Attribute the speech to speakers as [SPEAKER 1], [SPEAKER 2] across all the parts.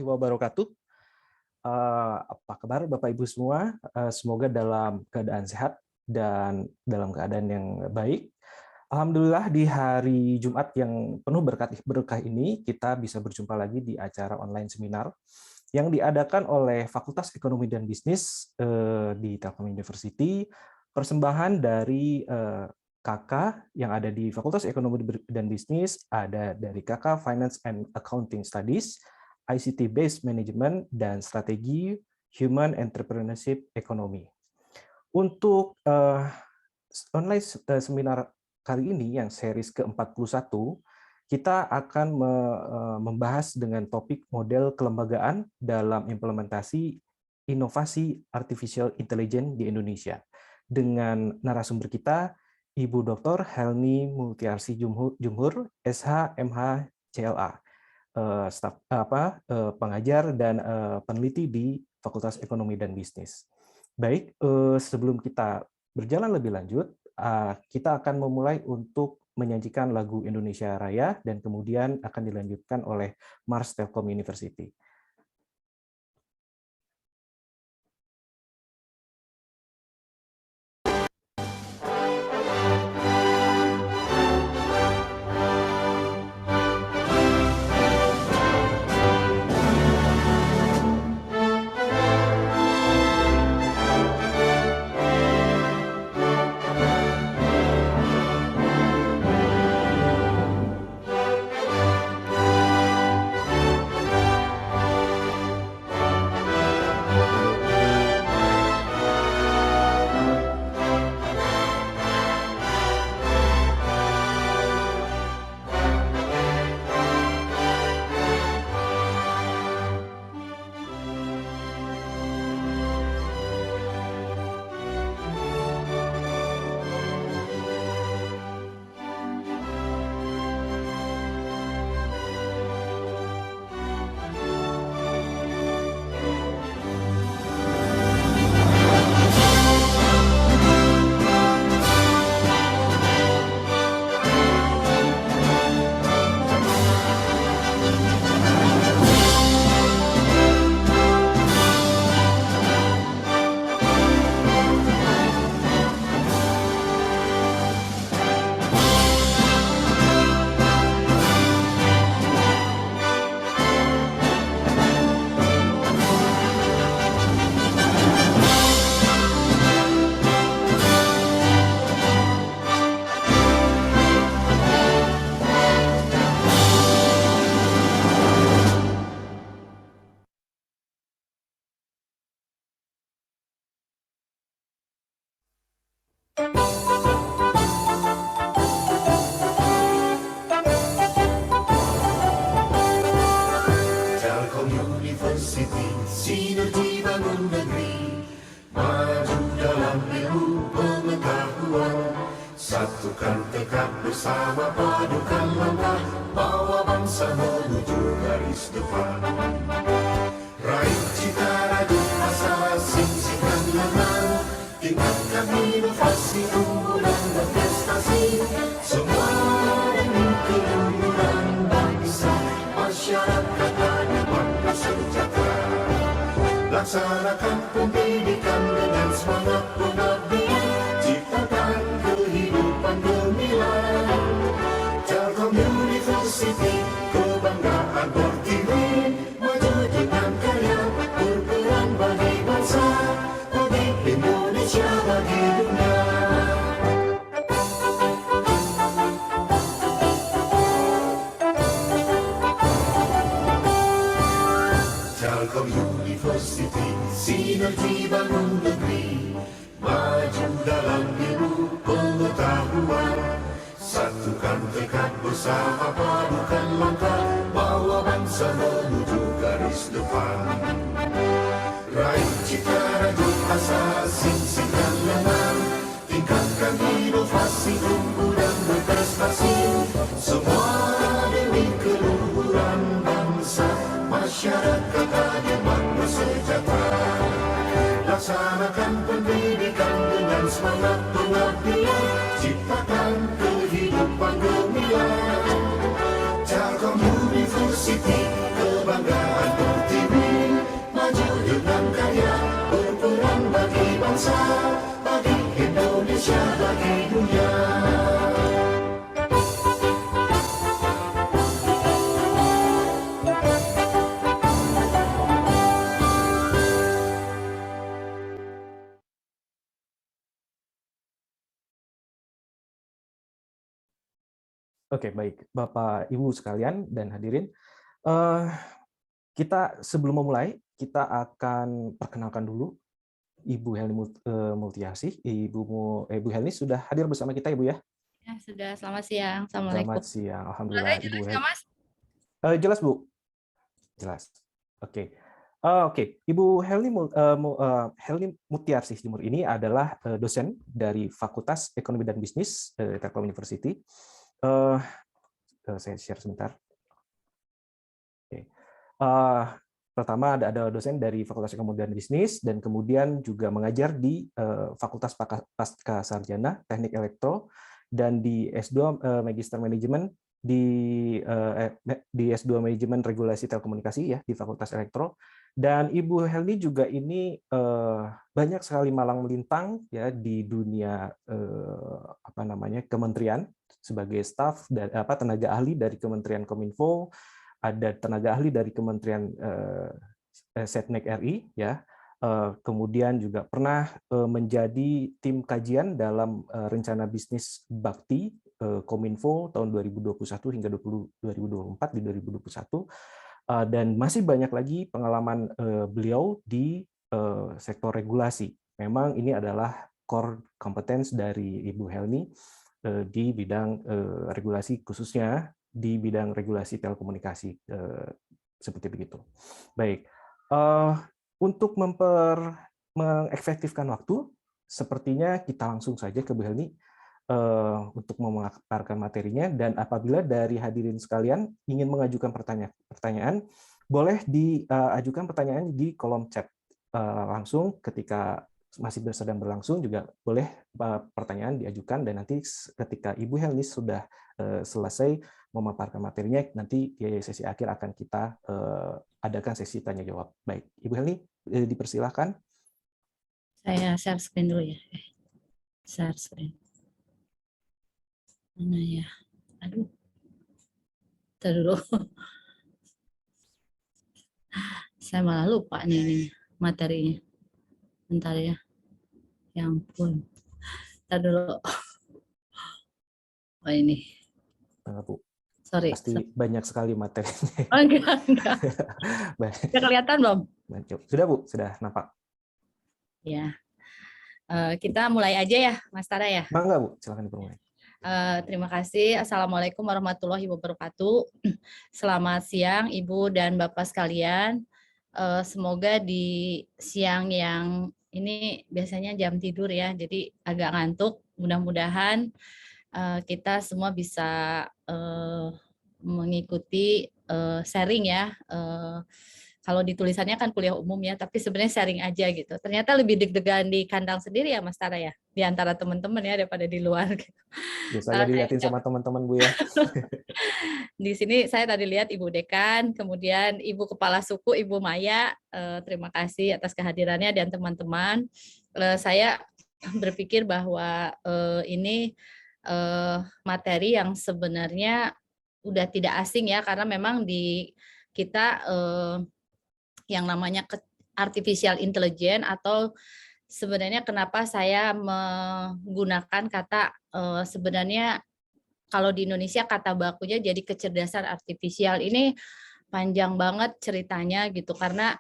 [SPEAKER 1] warahmatullahi wabarakatuh. Apa kabar Bapak Ibu semua? Semoga dalam keadaan sehat dan dalam keadaan yang baik. Alhamdulillah di hari Jumat yang penuh berkah ini kita bisa berjumpa lagi di acara online seminar yang diadakan oleh Fakultas Ekonomi dan Bisnis di Telkom University, persembahan dari KK yang ada di Fakultas Ekonomi dan Bisnis, ada dari KK Finance and Accounting Studies, ICT Based Management, dan Strategi Human Entrepreneurship Economy. Untuk online seminar kali ini yang series ke-41, kita akan membahas dengan topik model kelembagaan dalam implementasi inovasi artificial intelligence di Indonesia. Dengan narasumber kita, Ibu Dr. Helmi Multiarsi Jumhur, SH, MH, CLA, staf pengajar dan peneliti di Fakultas Ekonomi dan Bisnis. Baik, sebelum kita berjalan lebih lanjut, kita akan memulai untuk menyajikan lagu Indonesia Raya dan kemudian akan dilanjutkan oleh Mars Telkom University.
[SPEAKER 2] Laksanakan pendidikan dengan semangat pengabdian, ciptakan kehidupan gemilang. Telkom University, kebanggaan Pertiwi, maju dengan karya, berperan bagi bangsa, bagi Indonesia, bagi dunia. Telkom University, sinergi bangun negeri, maju dalam ilmu pengetahuan, satukan tekad bersama, padukan langkah, bawa bangsa menuju garis depan. Raih cita rajuk asa, sing-singkan lengan, tingkatkan inovasi, tumbuh dan berprestasi, semua demi keluhuran bangsa, masyarakat adil makmur sejahtera. Laksanakan pendidikan dengan semangat pengabdian, ciptakan kehidupan gemilang. Telkom University, kebanggaan Pertiwi.
[SPEAKER 1] Oke, baik. Bapak, Ibu sekalian dan hadirin, eh, kita sebelum memulai, kita akan perkenalkan dulu Ibu Helni Multiasih. Ibu Helni sudah hadir bersama kita, Ibu ya?
[SPEAKER 3] Ya, sudah. Selamat siang.
[SPEAKER 1] Selamat
[SPEAKER 3] Assalamualaikum.
[SPEAKER 1] siang.
[SPEAKER 3] Suara
[SPEAKER 1] Alhamdulillah, Ibu
[SPEAKER 3] jelas nggak,
[SPEAKER 1] Helni.
[SPEAKER 3] Mas?
[SPEAKER 1] Jelas, Bu? Jelas. Oke. Oke, Ibu Helni Mutiarsih Jemur ini adalah dosen dari Fakultas Ekonomi dan Bisnis Telkom University. Saya share sebentar. Oke. Pertama ada dosen dari Fakultas Ekonomi dan Bisnis dan kemudian juga mengajar di Fakultas Pasca Sarjana Teknik Elektro dan di S2 Magister Manajemen di S2 Manajemen Regulasi Telekomunikasi ya di Fakultas Elektro. Dan Ibu Helni juga ini banyak sekali malang melintang ya di dunia kementerian sebagai staf dan tenaga ahli dari Kementerian Kominfo, ada tenaga ahli dari Kementerian Setnek RI ya. Kemudian juga pernah menjadi tim kajian dalam rencana bisnis Bakti Kominfo tahun 2021 hingga 2024 di 2021, dan masih banyak lagi pengalaman beliau di sektor regulasi. Memang ini adalah core competence dari Ibu Helni di bidang regulasi, khususnya di bidang regulasi telekomunikasi, seperti begitu. Baik, untuk mengefektifkan waktu, sepertinya kita langsung saja ke Bu Helni untuk memaparkan materinya, dan apabila dari hadirin sekalian ingin mengajukan pertanyaan, boleh diajukan pertanyaan di kolom chat langsung ketika masih sedang berlangsung, juga boleh pertanyaan diajukan, dan nanti ketika Ibu Helni sudah selesai memaparkan materinya, nanti di sesi akhir akan kita adakan sesi tanya jawab. Baik, Ibu Helni dipersilahkan.
[SPEAKER 3] Saya share screen dulu ya. Share screen. Mana ya? Aduh. Ntar dulu. Saya malah lupa nih ini materinya. Bentar ya. Ya ampun. Ntar dulu. Oh ini.
[SPEAKER 1] Bu.
[SPEAKER 3] Sorry.
[SPEAKER 1] Pasti banyak sekali materi.
[SPEAKER 3] Oh, enggak. Sudah kelihatan belum?
[SPEAKER 1] Sudah, Bu, sudah nampak.
[SPEAKER 3] Ya. Kita mulai aja ya, Mas Tara ya.
[SPEAKER 1] Bangga, Bu, silakan dimulai.
[SPEAKER 3] Terima kasih. Assalamualaikum warahmatullahi wabarakatuh. Selamat siang Ibu dan Bapak sekalian. Semoga di siang yang ini biasanya jam tidur ya, jadi agak ngantuk. Mudah-mudahan kita semua bisa mengikuti sharing ya. Kalau di tulisannya kan kuliah umum ya, tapi sebenarnya sharing aja gitu. Ternyata lebih deg-degan di kandang sendiri ya Mas Tara ya, di antara teman-teman ya daripada di luar.
[SPEAKER 1] Biasanya dilihatin sama teman-teman, Bu ya.
[SPEAKER 3] Di sini saya tadi lihat Ibu Dekan, kemudian Ibu Kepala Suku, Ibu Maya. Terima kasih atas kehadirannya dan teman-teman. Saya berpikir bahwa ini materi yang sebenarnya udah tidak asing ya, karena memang di kita yang namanya artificial intelligence, atau sebenarnya kenapa saya menggunakan kata sebenarnya kalau di Indonesia kata bakunya jadi kecerdasan artifisial. Ini panjang banget ceritanya gitu, karena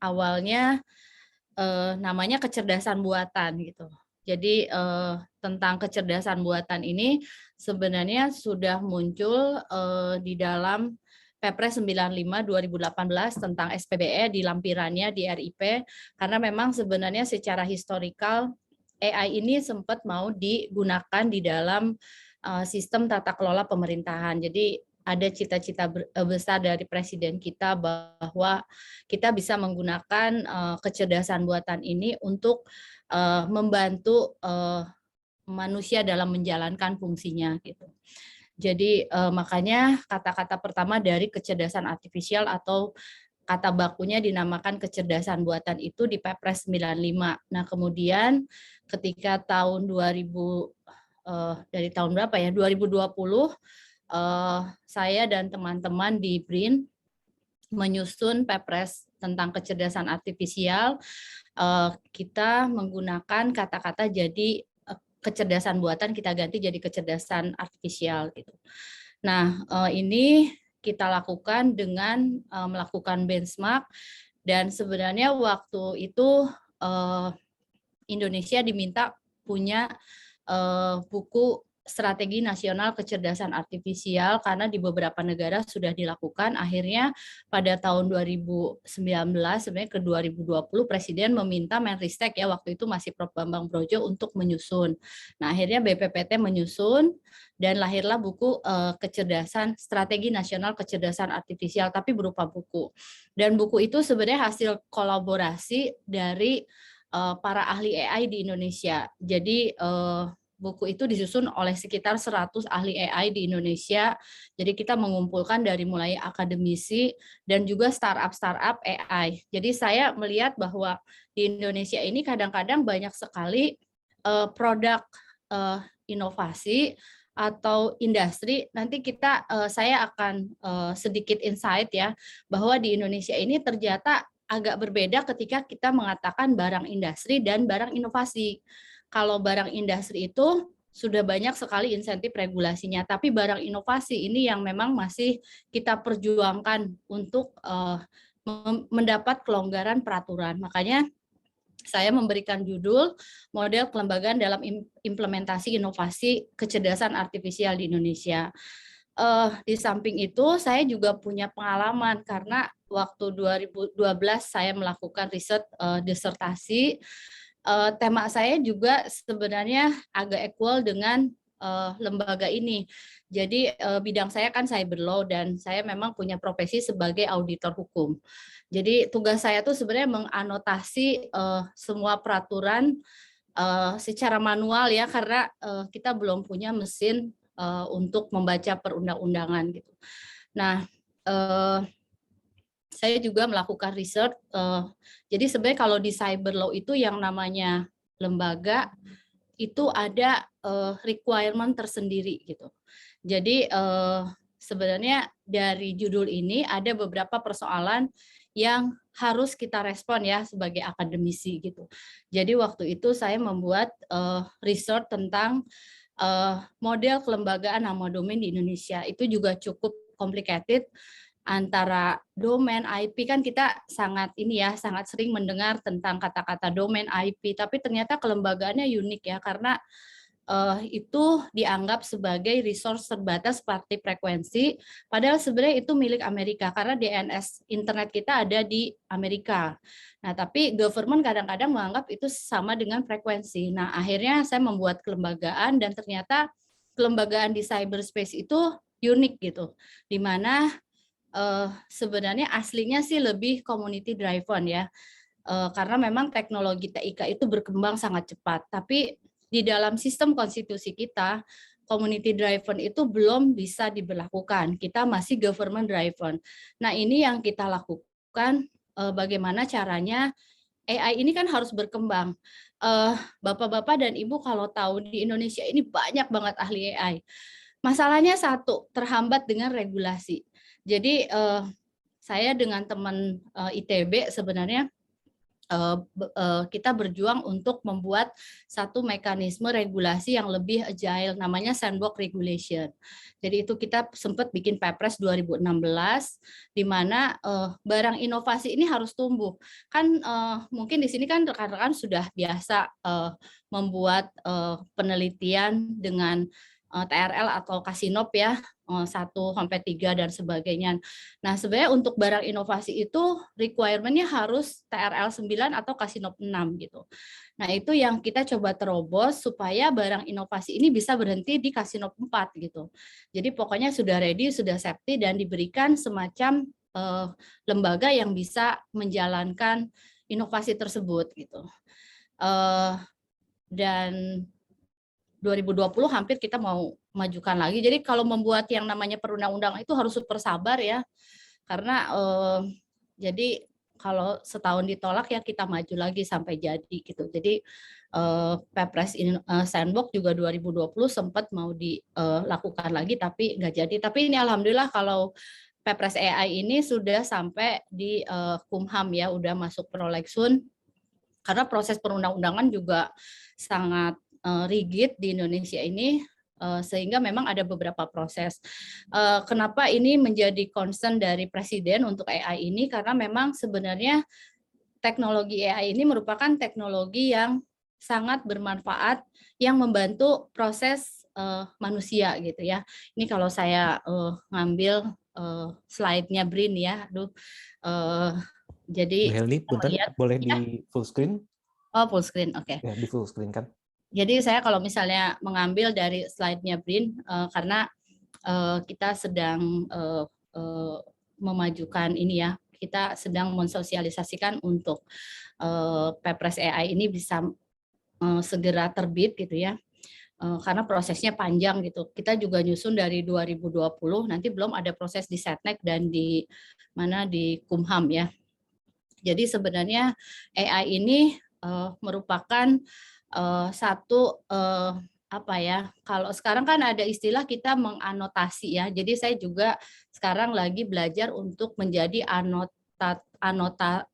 [SPEAKER 3] awalnya namanya kecerdasan buatan gitu. Jadi tentang kecerdasan buatan ini sebenarnya sudah muncul di dalam Perpres 95 2018 tentang SPBE di lampirannya di RIP, karena memang sebenarnya secara historikal AI ini sempat mau digunakan di dalam sistem tata kelola pemerintahan. Jadi ada cita-cita besar dari presiden kita bahwa kita bisa menggunakan kecerdasan buatan ini untuk membantu manusia dalam menjalankan fungsinya gitu. Jadi makanya kata-kata pertama dari kecerdasan artifisial atau kata bakunya dinamakan kecerdasan buatan itu di Perpres 95. Nah, kemudian ketika tahun 2000 dari tahun berapa ya? 2020 saya dan teman-teman di BRIN menyusun Perpres tentang kecerdasan artifisial. Kita menggunakan kata-kata jadi kecerdasan buatan kita ganti jadi kecerdasan artifisial gitu. Nah, ini kita lakukan dengan melakukan benchmark, dan sebenarnya waktu itu Indonesia diminta punya buku strategi nasional kecerdasan artifisial karena di beberapa negara sudah dilakukan. Akhirnya pada tahun 2019 sebenarnya ke 2020 Presiden meminta Menristek ya waktu itu masih Prof Bambang Brojo untuk menyusun. Nah, akhirnya BPPT menyusun dan lahirlah buku kecerdasan strategi nasional kecerdasan artifisial tapi berupa buku. Dan buku itu sebenarnya hasil kolaborasi dari para ahli AI di Indonesia. Jadi buku itu disusun oleh sekitar 100 ahli AI di Indonesia. Jadi kita mengumpulkan dari mulai akademisi dan juga startup AI. Jadi saya melihat bahwa di Indonesia ini kadang-kadang banyak sekali produk inovasi atau industri. Nanti saya akan sedikit insight ya bahwa di Indonesia ini ternyata agak berbeda ketika kita mengatakan barang industri dan barang inovasi. Kalau barang industri itu sudah banyak sekali insentif regulasinya, tapi barang inovasi ini yang memang masih kita perjuangkan untuk mendapat kelonggaran peraturan. Makanya saya memberikan judul model kelembagaan dalam implementasi inovasi kecerdasan artifisial di Indonesia. Di samping itu saya juga punya pengalaman karena waktu 2012 saya melakukan riset disertasi. Tema saya juga sebenarnya agak equal dengan lembaga ini. Jadi bidang saya kan cyber law dan saya memang punya profesi sebagai auditor hukum. Jadi tugas saya tuh sebenarnya menganotasi semua peraturan secara manual ya karena kita belum punya mesin untuk membaca perundang-undangan gitu. Nah, saya juga melakukan riset. Jadi sebenarnya kalau di cyber law itu yang namanya lembaga itu ada requirement tersendiri gitu. Jadi sebenarnya dari judul ini ada beberapa persoalan yang harus kita respon ya sebagai akademisi gitu. Jadi waktu itu saya membuat riset tentang model kelembagaan nama domain di Indonesia. Itu juga cukup complicated antara domain IP kan kita sangat sering mendengar tentang kata-kata domain IP, tapi ternyata kelembagaannya unik ya karena itu dianggap sebagai resource terbatas seperti frekuensi, padahal sebenarnya itu milik Amerika karena DNS internet kita ada di Amerika. Nah, tapi government kadang-kadang menganggap itu sama dengan frekuensi. Nah, akhirnya saya membuat kelembagaan dan ternyata kelembagaan di cyberspace itu unik gitu, di mana sebenarnya aslinya sih lebih community driven ya, karena memang teknologi TIK itu berkembang sangat cepat, tapi di dalam sistem konstitusi kita, community driven itu belum bisa diberlakukan. Kita masih government driven. Nah, ini yang kita lakukan, bagaimana caranya AI ini kan harus berkembang. Bapak-bapak dan Ibu kalau tahu di Indonesia ini banyak banget ahli AI. Masalahnya satu, terhambat dengan regulasi. Jadi saya dengan teman ITB sebenarnya kita berjuang untuk membuat satu mekanisme regulasi yang lebih agile, namanya sandbox regulation. Jadi itu kita sempat bikin Perpres 2016, di mana barang inovasi ini harus tumbuh. Kan mungkin di sini kan rekan-rekan sudah biasa membuat penelitian dengan TRL atau Kasinop ya, 1-3 dan sebagainya. Nah, sebenarnya untuk barang inovasi itu requirement-nya harus TRL 9 atau Kasinop 6 gitu. Nah, itu yang kita coba terobos supaya barang inovasi ini bisa berhenti di Kasinop 4 gitu. Jadi pokoknya sudah ready, sudah safety dan diberikan semacam lembaga yang bisa menjalankan inovasi tersebut gitu. Dan 2020 hampir kita mau majukan lagi. Jadi kalau membuat yang namanya perundang-undangan itu harus super sabar ya. Karena jadi kalau setahun ditolak ya kita maju lagi sampai jadi gitu. Jadi Perpres Sandbox juga 2020 sempat mau dilakukan lagi tapi nggak jadi. Tapi ini alhamdulillah kalau Perpres AI ini sudah sampai di Kumham ya, udah masuk prolegsun. Karena proses perundang-undangan juga sangat rigid di Indonesia ini, sehingga memang ada beberapa proses. Kenapa ini menjadi concern dari Presiden untuk AI ini? Karena memang sebenarnya teknologi AI ini merupakan teknologi yang sangat bermanfaat, yang membantu proses manusia gitu ya. Ini kalau saya ngambil slide-nya Brin ya, aduh. Jadi
[SPEAKER 1] Bu Helni, punten,
[SPEAKER 3] lihat
[SPEAKER 1] boleh
[SPEAKER 3] ya.
[SPEAKER 1] di full screen?
[SPEAKER 3] Oh, full screen, oke.
[SPEAKER 1] Ya, di full screen kan.
[SPEAKER 3] Jadi saya kalau misalnya mengambil dari slide-nya Brin, karena kita sedang memajukan ini ya, kita sedang mensosialisasikan untuk Perpres AI ini bisa segera terbit gitu ya, karena prosesnya panjang gitu. Kita juga nyusun dari 2020, nanti belum ada proses di Setnek dan di Kumham ya. Jadi sebenarnya AI ini merupakan satu apa ya, kalau sekarang kan ada istilah kita menganotasi ya. Jadi saya juga sekarang lagi belajar untuk menjadi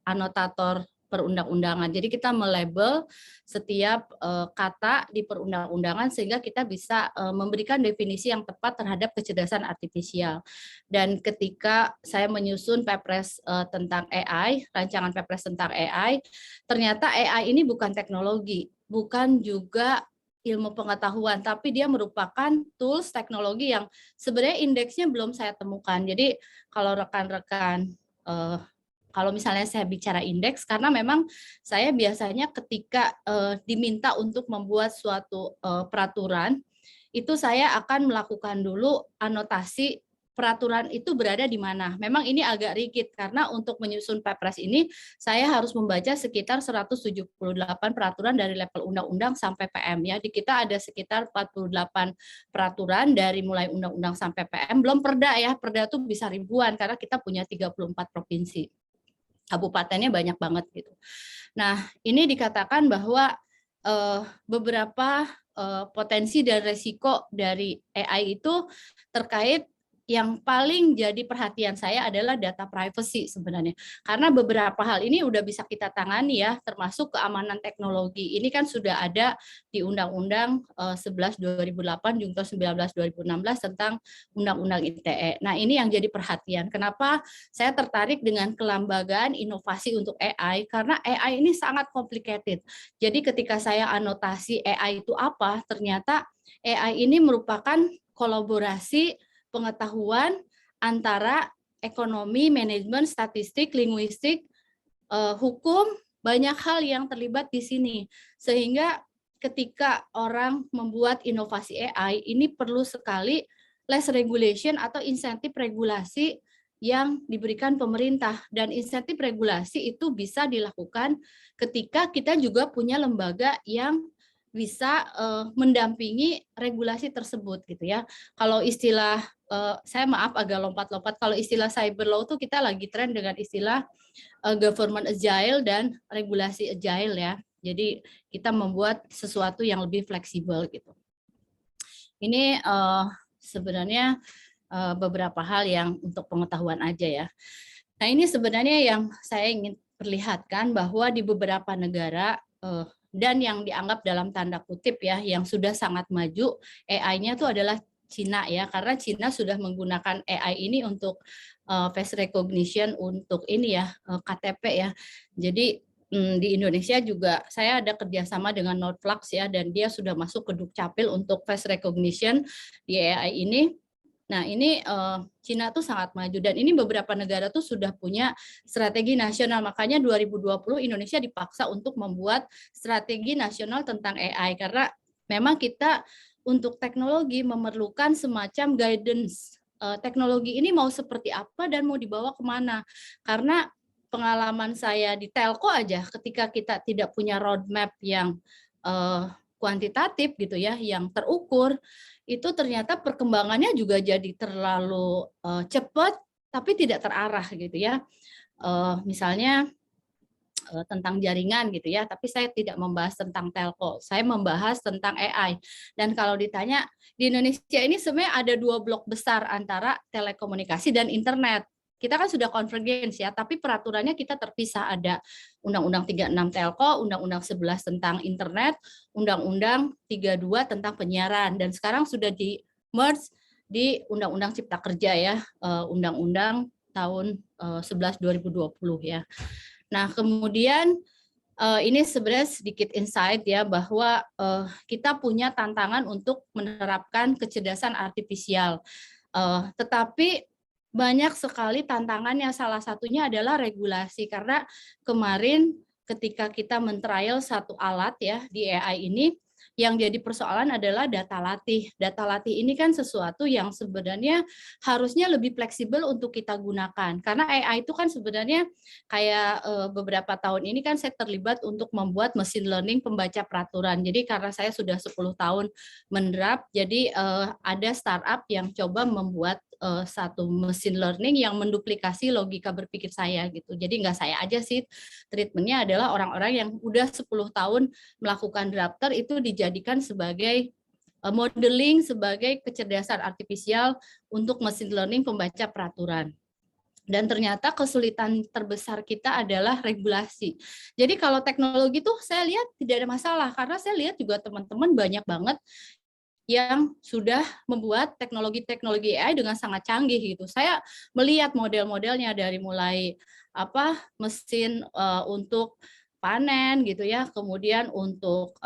[SPEAKER 3] anotator perundang-undangan. Jadi kita melabel setiap kata di perundang-undangan sehingga kita bisa memberikan definisi yang tepat terhadap kecerdasan artifisial. Dan ketika saya menyusun Perpres tentang AI, rancangan Perpres tentang AI, ternyata AI ini bukan teknologi, bukan juga ilmu pengetahuan, tapi dia merupakan tools teknologi yang sebenarnya indeksnya belum saya temukan. Jadi kalau rekan-rekan, kalau misalnya saya bicara indeks, karena memang saya biasanya ketika diminta untuk membuat suatu peraturan, itu saya akan melakukan dulu anotasi peraturan itu berada di mana. Memang ini agak rigid karena untuk menyusun Perpres ini saya harus membaca sekitar 178 peraturan dari level undang-undang sampai PM ya. Di kita ada sekitar 48 peraturan dari mulai undang-undang sampai PM, belum perda ya. Perda tuh bisa ribuan karena kita punya 34 provinsi. Kabupatennya banyak banget gitu. Nah, ini dikatakan bahwa beberapa potensi dan resiko dari AI itu terkait yang paling jadi perhatian saya adalah data privacy sebenarnya. Karena beberapa hal ini udah bisa kita tangani ya, termasuk keamanan teknologi. Ini kan sudah ada di Undang-Undang 11 2008 Junto 19 2016 tentang Undang-Undang ITE. Nah, ini yang jadi perhatian. Kenapa saya tertarik dengan kelembagaan inovasi untuk AI? Karena AI ini sangat complicated. Jadi ketika saya anotasi AI itu apa, ternyata AI ini merupakan kolaborasi pengetahuan antara ekonomi, manajemen, statistik, linguistik, hukum, banyak hal yang terlibat di sini. Sehingga ketika orang membuat inovasi AI, ini perlu sekali less regulation atau insentif regulasi yang diberikan pemerintah. Dan insentif regulasi itu bisa dilakukan ketika kita juga punya lembaga yang bisa mendampingi regulasi tersebut gitu ya. Kalau istilah saya maaf agak lompat-lompat, kalau istilah cyber law tuh kita lagi tren dengan istilah government agile dan regulasi agile ya. Jadi kita membuat sesuatu yang lebih fleksibel gitu. Ini sebenarnya beberapa hal yang untuk pengetahuan aja ya. Nah, ini sebenarnya yang saya ingin perlihatkan bahwa di beberapa negara dan yang dianggap dalam tanda kutip ya, yang sudah sangat maju AI-nya itu adalah Cina ya, karena Cina sudah menggunakan AI ini untuk face recognition untuk ini ya, KTP ya. Jadi di Indonesia juga saya ada kerjasama dengan Nordflux ya, dan dia sudah masuk ke Dukcapil untuk face recognition di AI ini. Nah, ini Cina tuh sangat maju dan ini beberapa negara tuh sudah punya strategi nasional. Makanya 2020 Indonesia dipaksa untuk membuat strategi nasional tentang AI karena memang kita untuk teknologi memerlukan semacam guidance. Teknologi ini mau seperti apa dan mau dibawa kemana? Karena pengalaman saya di telco aja ketika kita tidak punya roadmap yang kuantitatif gitu ya, yang terukur, itu ternyata perkembangannya juga jadi terlalu cepat tapi tidak terarah gitu ya. Misalnya tentang jaringan gitu ya, tapi saya tidak membahas tentang telco, saya membahas tentang AI. Dan kalau ditanya di Indonesia ini sebenarnya ada dua blok besar antara telekomunikasi dan internet. kita kan sudah konvergens ya, tapi peraturannya kita terpisah. Ada Undang-Undang 36 Telco, Undang-Undang 11 tentang internet, Undang-Undang 32 tentang penyiaran, dan sekarang sudah di merge di Undang-Undang Cipta Kerja ya, Undang-Undang tahun 11 2020 ya. Nah, kemudian ini sebenarnya sedikit insight ya, bahwa kita punya tantangan untuk menerapkan kecerdasan artifisial. Tetapi banyak sekali tantangannya, salah satunya adalah regulasi, karena kemarin ketika kita men-trial satu alat ya di AI ini, yang jadi persoalan adalah data latih. Data latih ini kan sesuatu yang sebenarnya harusnya lebih fleksibel untuk kita gunakan, karena AI itu kan sebenarnya kayak beberapa tahun ini kan saya terlibat untuk membuat mesin learning pembaca peraturan. Jadi karena saya sudah 10 tahun menerap, jadi ada startup yang coba membuat satu mesin learning yang menduplikasi logika berpikir saya gitu. Jadi nggak saya aja sih, treatmentnya adalah orang-orang yang udah 10 tahun melakukan drafter itu dijadikan sebagai modeling, sebagai kecerdasan artifisial untuk mesin learning pembaca peraturan. Dan ternyata kesulitan terbesar kita adalah regulasi. Jadi kalau teknologi tuh saya lihat tidak ada masalah, karena saya lihat juga teman-teman banyak banget yang sudah membuat teknologi-teknologi AI dengan sangat canggih gitu. Saya melihat model-modelnya dari mulai mesin untuk panen gitu ya, kemudian untuk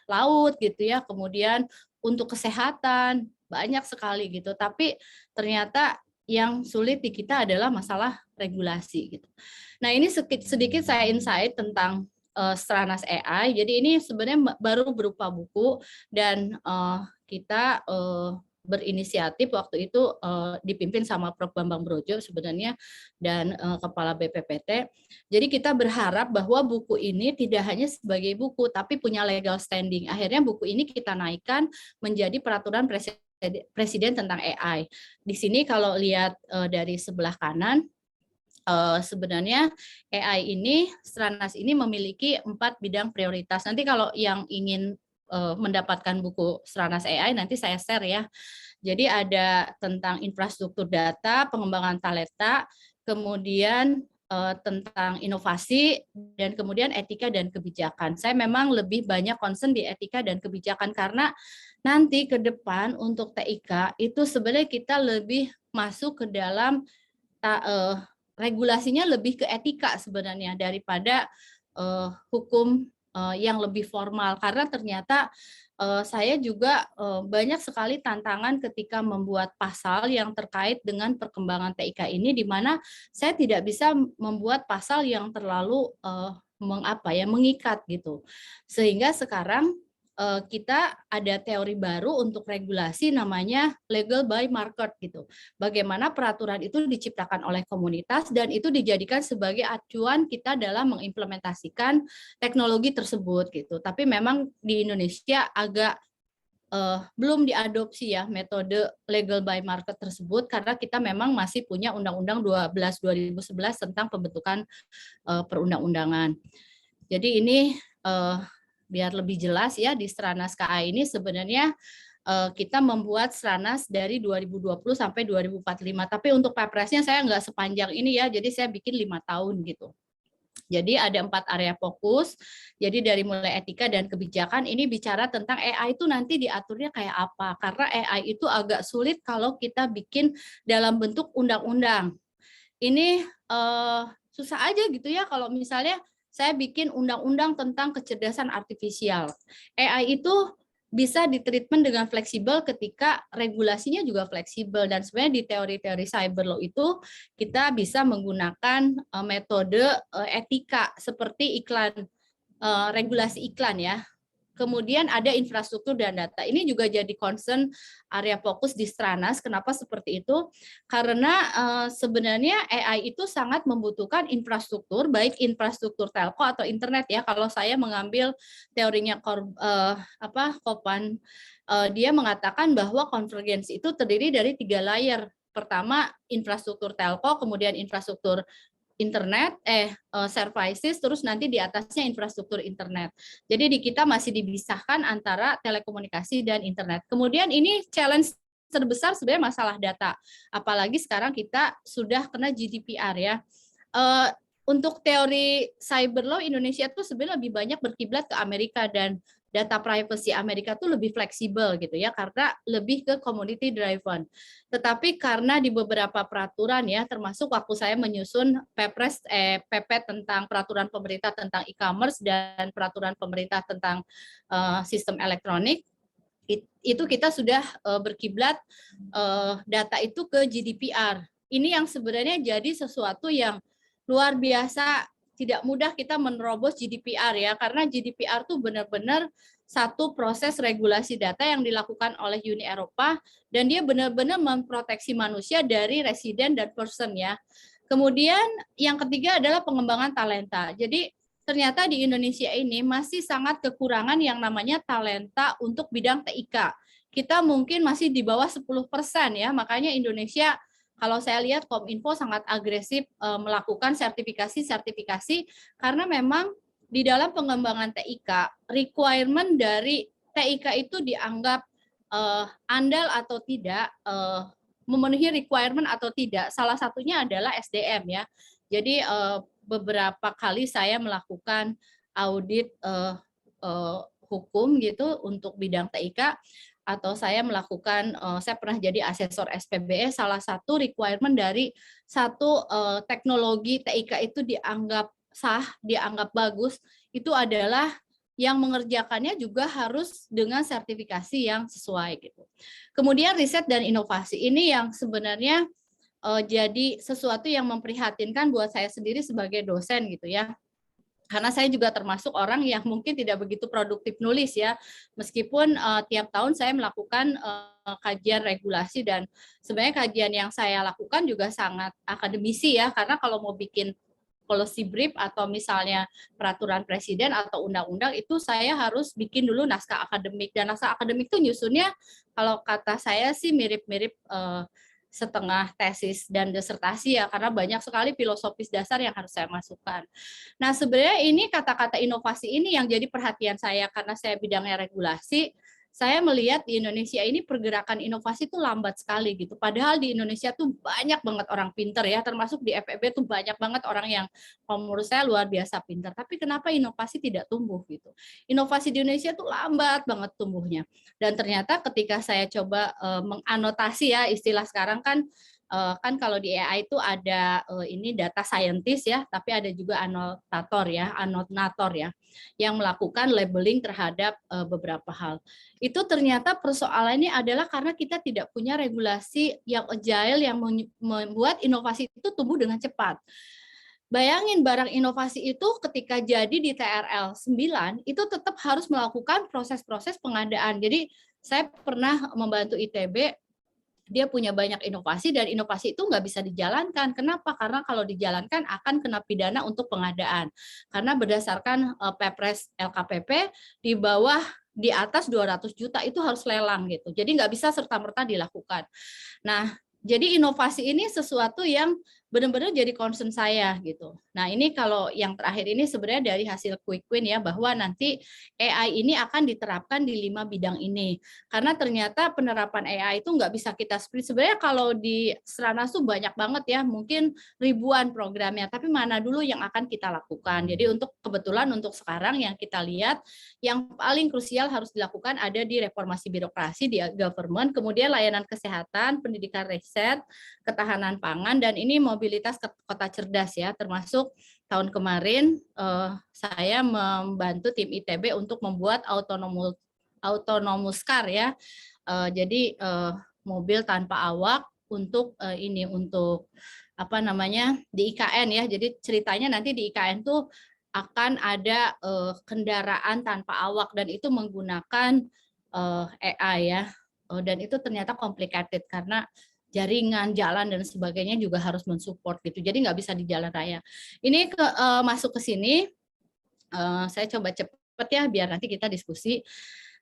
[SPEAKER 3] laut gitu ya, kemudian untuk kesehatan, banyak sekali gitu. Tapi ternyata yang sulit di kita adalah masalah regulasi gitu. Nah, ini sedikit saya insight tentang Stranas AI. Jadi ini sebenarnya baru berupa buku, dan kita berinisiatif waktu itu dipimpin sama Prof. Bambang Brojo sebenarnya, dan Kepala BPPT. Jadi kita berharap bahwa buku ini tidak hanya sebagai buku, tapi punya legal standing. Akhirnya buku ini kita naikkan menjadi peraturan presiden tentang AI. Di sini kalau lihat dari sebelah kanan, sebenarnya AI ini, Stranas ini memiliki 4 bidang prioritas. Nanti kalau yang ingin mendapatkan buku Stranas AI nanti saya share ya. Jadi ada tentang infrastruktur data, pengembangan talenta, kemudian tentang inovasi, dan kemudian etika dan kebijakan. Saya memang lebih banyak concern di etika dan kebijakan, karena nanti ke depan untuk TIK itu sebenarnya kita lebih masuk ke dalam regulasinya lebih ke etika sebenarnya daripada hukum yang lebih formal, karena ternyata saya juga banyak sekali tantangan ketika membuat pasal yang terkait dengan perkembangan TIK ini, di mana saya tidak bisa membuat pasal yang terlalu mengikat gitu. Sehingga sekarang kita ada teori baru untuk regulasi namanya legal by market gitu. Bagaimana peraturan itu diciptakan oleh komunitas dan itu dijadikan sebagai acuan kita dalam mengimplementasikan teknologi tersebut gitu. Tapi memang di Indonesia agak belum diadopsi ya metode legal by market tersebut, karena kita memang masih punya Undang-Undang 12 2011 tentang pembentukan perundang-undangan. Jadi ini biar lebih jelas ya, di Stranas KA ini sebenarnya kita membuat Stranas dari 2020 sampai 2045. Tapi untuk Pepresnya saya nggak sepanjang ini ya, jadi saya bikin 5 tahun gitu. Jadi ada 4 area fokus. Jadi dari mulai etika dan kebijakan ini bicara tentang AI itu nanti diaturnya kayak apa. Karena AI itu agak sulit kalau kita bikin dalam bentuk undang-undang. Ini susah aja gitu ya kalau misalnya saya bikin undang-undang tentang kecerdasan artifisial. AI itu bisa ditreatment dengan fleksibel ketika regulasinya juga fleksibel, dan sebenarnya di teori-teori cyber law itu kita bisa menggunakan metode etika seperti iklan, regulasi iklan ya. Kemudian ada infrastruktur dan data. Ini juga jadi concern area fokus di Stranas. Kenapa seperti itu? Karena sebenarnya AI itu sangat membutuhkan infrastruktur, baik infrastruktur telco atau internet ya. Kalau saya mengambil teorinya Kopan, dia mengatakan bahwa konvergensi itu terdiri dari 3 layer. Pertama infrastruktur telco, kemudian infrastruktur internet, services, terus nanti di atasnya infrastruktur internet. Jadi di kita masih dipisahkan antara telekomunikasi dan internet. Kemudian ini challenge terbesar sebenarnya masalah data. Apalagi sekarang kita sudah kena GDPR ya. Eh, untuk teori cyber law Indonesia tuh sebenarnya lebih banyak berkiblat ke Amerika, dan data privacy Amerika tuh lebih fleksibel gitu ya, karena lebih ke community driven. Tetapi karena di beberapa peraturan ya, termasuk waktu saya menyusun PP tentang peraturan pemerintah tentang e-commerce dan peraturan pemerintah tentang sistem elektronik, itu kita sudah berkiblat data itu ke GDPR. Ini yang sebenarnya jadi sesuatu yang luar biasa, tidak mudah kita menerobos GDPR ya, karena GDPR itu benar-benar satu proses regulasi data yang dilakukan oleh Uni Eropa, dan dia benar-benar memproteksi manusia dari resident dan person ya. Kemudian yang ketiga adalah pengembangan talenta. Jadi ternyata di Indonesia ini masih sangat kekurangan yang namanya talenta untuk bidang TIK. Kita mungkin masih di bawah 10% ya, makanya Indonesia kalau saya lihat Kominfo sangat agresif melakukan sertifikasi karena memang di dalam pengembangan TIK, requirement dari TIK itu dianggap andal atau tidak, memenuhi requirement atau tidak. Salah satunya adalah SDM ya. Jadi beberapa kali saya melakukan audit hukum gitu untuk bidang TIK, atau saya melakukan, saya pernah jadi asesor SPBE, salah satu requirement dari satu teknologi TIK itu dianggap sah, dianggap bagus, itu adalah yang mengerjakannya juga harus dengan sertifikasi yang sesuai gitu. Kemudian riset dan inovasi ini yang sebenarnya jadi sesuatu yang memprihatinkan buat saya sendiri sebagai dosen gitu ya. Karena saya juga termasuk orang yang mungkin tidak begitu produktif nulis ya, meskipun tiap tahun saya melakukan kajian regulasi, dan sebenarnya kajian yang saya lakukan juga sangat akademisi ya, karena kalau mau bikin policy brief atau misalnya peraturan presiden atau undang-undang, itu saya harus bikin dulu naskah akademik, dan naskah akademik itu nyusunnya kalau kata saya sih mirip-mirip setengah tesis dan disertasi ya, karena banyak sekali filosofis dasar yang harus saya masukkan. Nah, sebenarnya ini kata-kata inovasi ini yang jadi perhatian saya, karena saya bidangnya regulasi. Saya melihat di Indonesia ini pergerakan inovasi itu lambat sekali gitu. Padahal di Indonesia tuh banyak banget orang pinter ya, termasuk di FEB tuh banyak banget orang yang menurut saya luar biasa pinter. Tapi kenapa inovasi tidak tumbuh gitu? Inovasi di Indonesia tuh lambat banget tumbuhnya. Dan ternyata ketika saya coba menganotasi ya, istilah sekarang kan kalau di AI itu ada ini data scientist ya, tapi ada juga anotator ya, yang melakukan labeling terhadap beberapa hal. Itu ternyata persoalannya adalah karena kita tidak punya regulasi yang agile yang membuat inovasi itu tumbuh dengan cepat. Bayangin barang inovasi itu ketika jadi di TRL 9 itu tetap harus melakukan proses-proses pengadaan. Jadi saya pernah membantu ITB, dia punya banyak inovasi, dan inovasi itu nggak bisa dijalankan. Kenapa? Karena kalau dijalankan akan kena pidana untuk pengadaan. Karena berdasarkan Perpres LKPP di atas 200 juta itu harus lelang gitu. Jadi nggak bisa serta-merta dilakukan. Nah, jadi inovasi ini sesuatu yang benar-benar jadi concern saya gitu. Nah, ini kalau yang terakhir ini sebenarnya dari hasil quick win ya, bahwa nanti AI ini akan diterapkan di 5 bidang ini. Karena ternyata penerapan AI itu nggak bisa kita split. Sebenarnya kalau di Stranas tuh banyak banget ya, mungkin ribuan programnya, tapi mana dulu yang akan kita lakukan. Jadi kebetulan untuk sekarang yang kita lihat, yang paling krusial harus dilakukan ada di reformasi birokrasi, di government, kemudian layanan kesehatan, pendidikan riset, ketahanan pangan, dan ini mobilitas kota cerdas ya, termasuk tahun kemarin saya membantu tim ITB untuk membuat autonomous car ya. Jadi mobil tanpa awak untuk untuk apa namanya di IKN ya. Jadi ceritanya nanti di IKN tuh akan ada kendaraan tanpa awak, dan itu menggunakan AI ya. Dan itu ternyata complicated karena jaringan, jalan, dan sebagainya juga harus mensupport gitu. Jadi nggak bisa di jalan raya. Ini masuk ke sini, saya coba cepet ya biar nanti kita diskusi.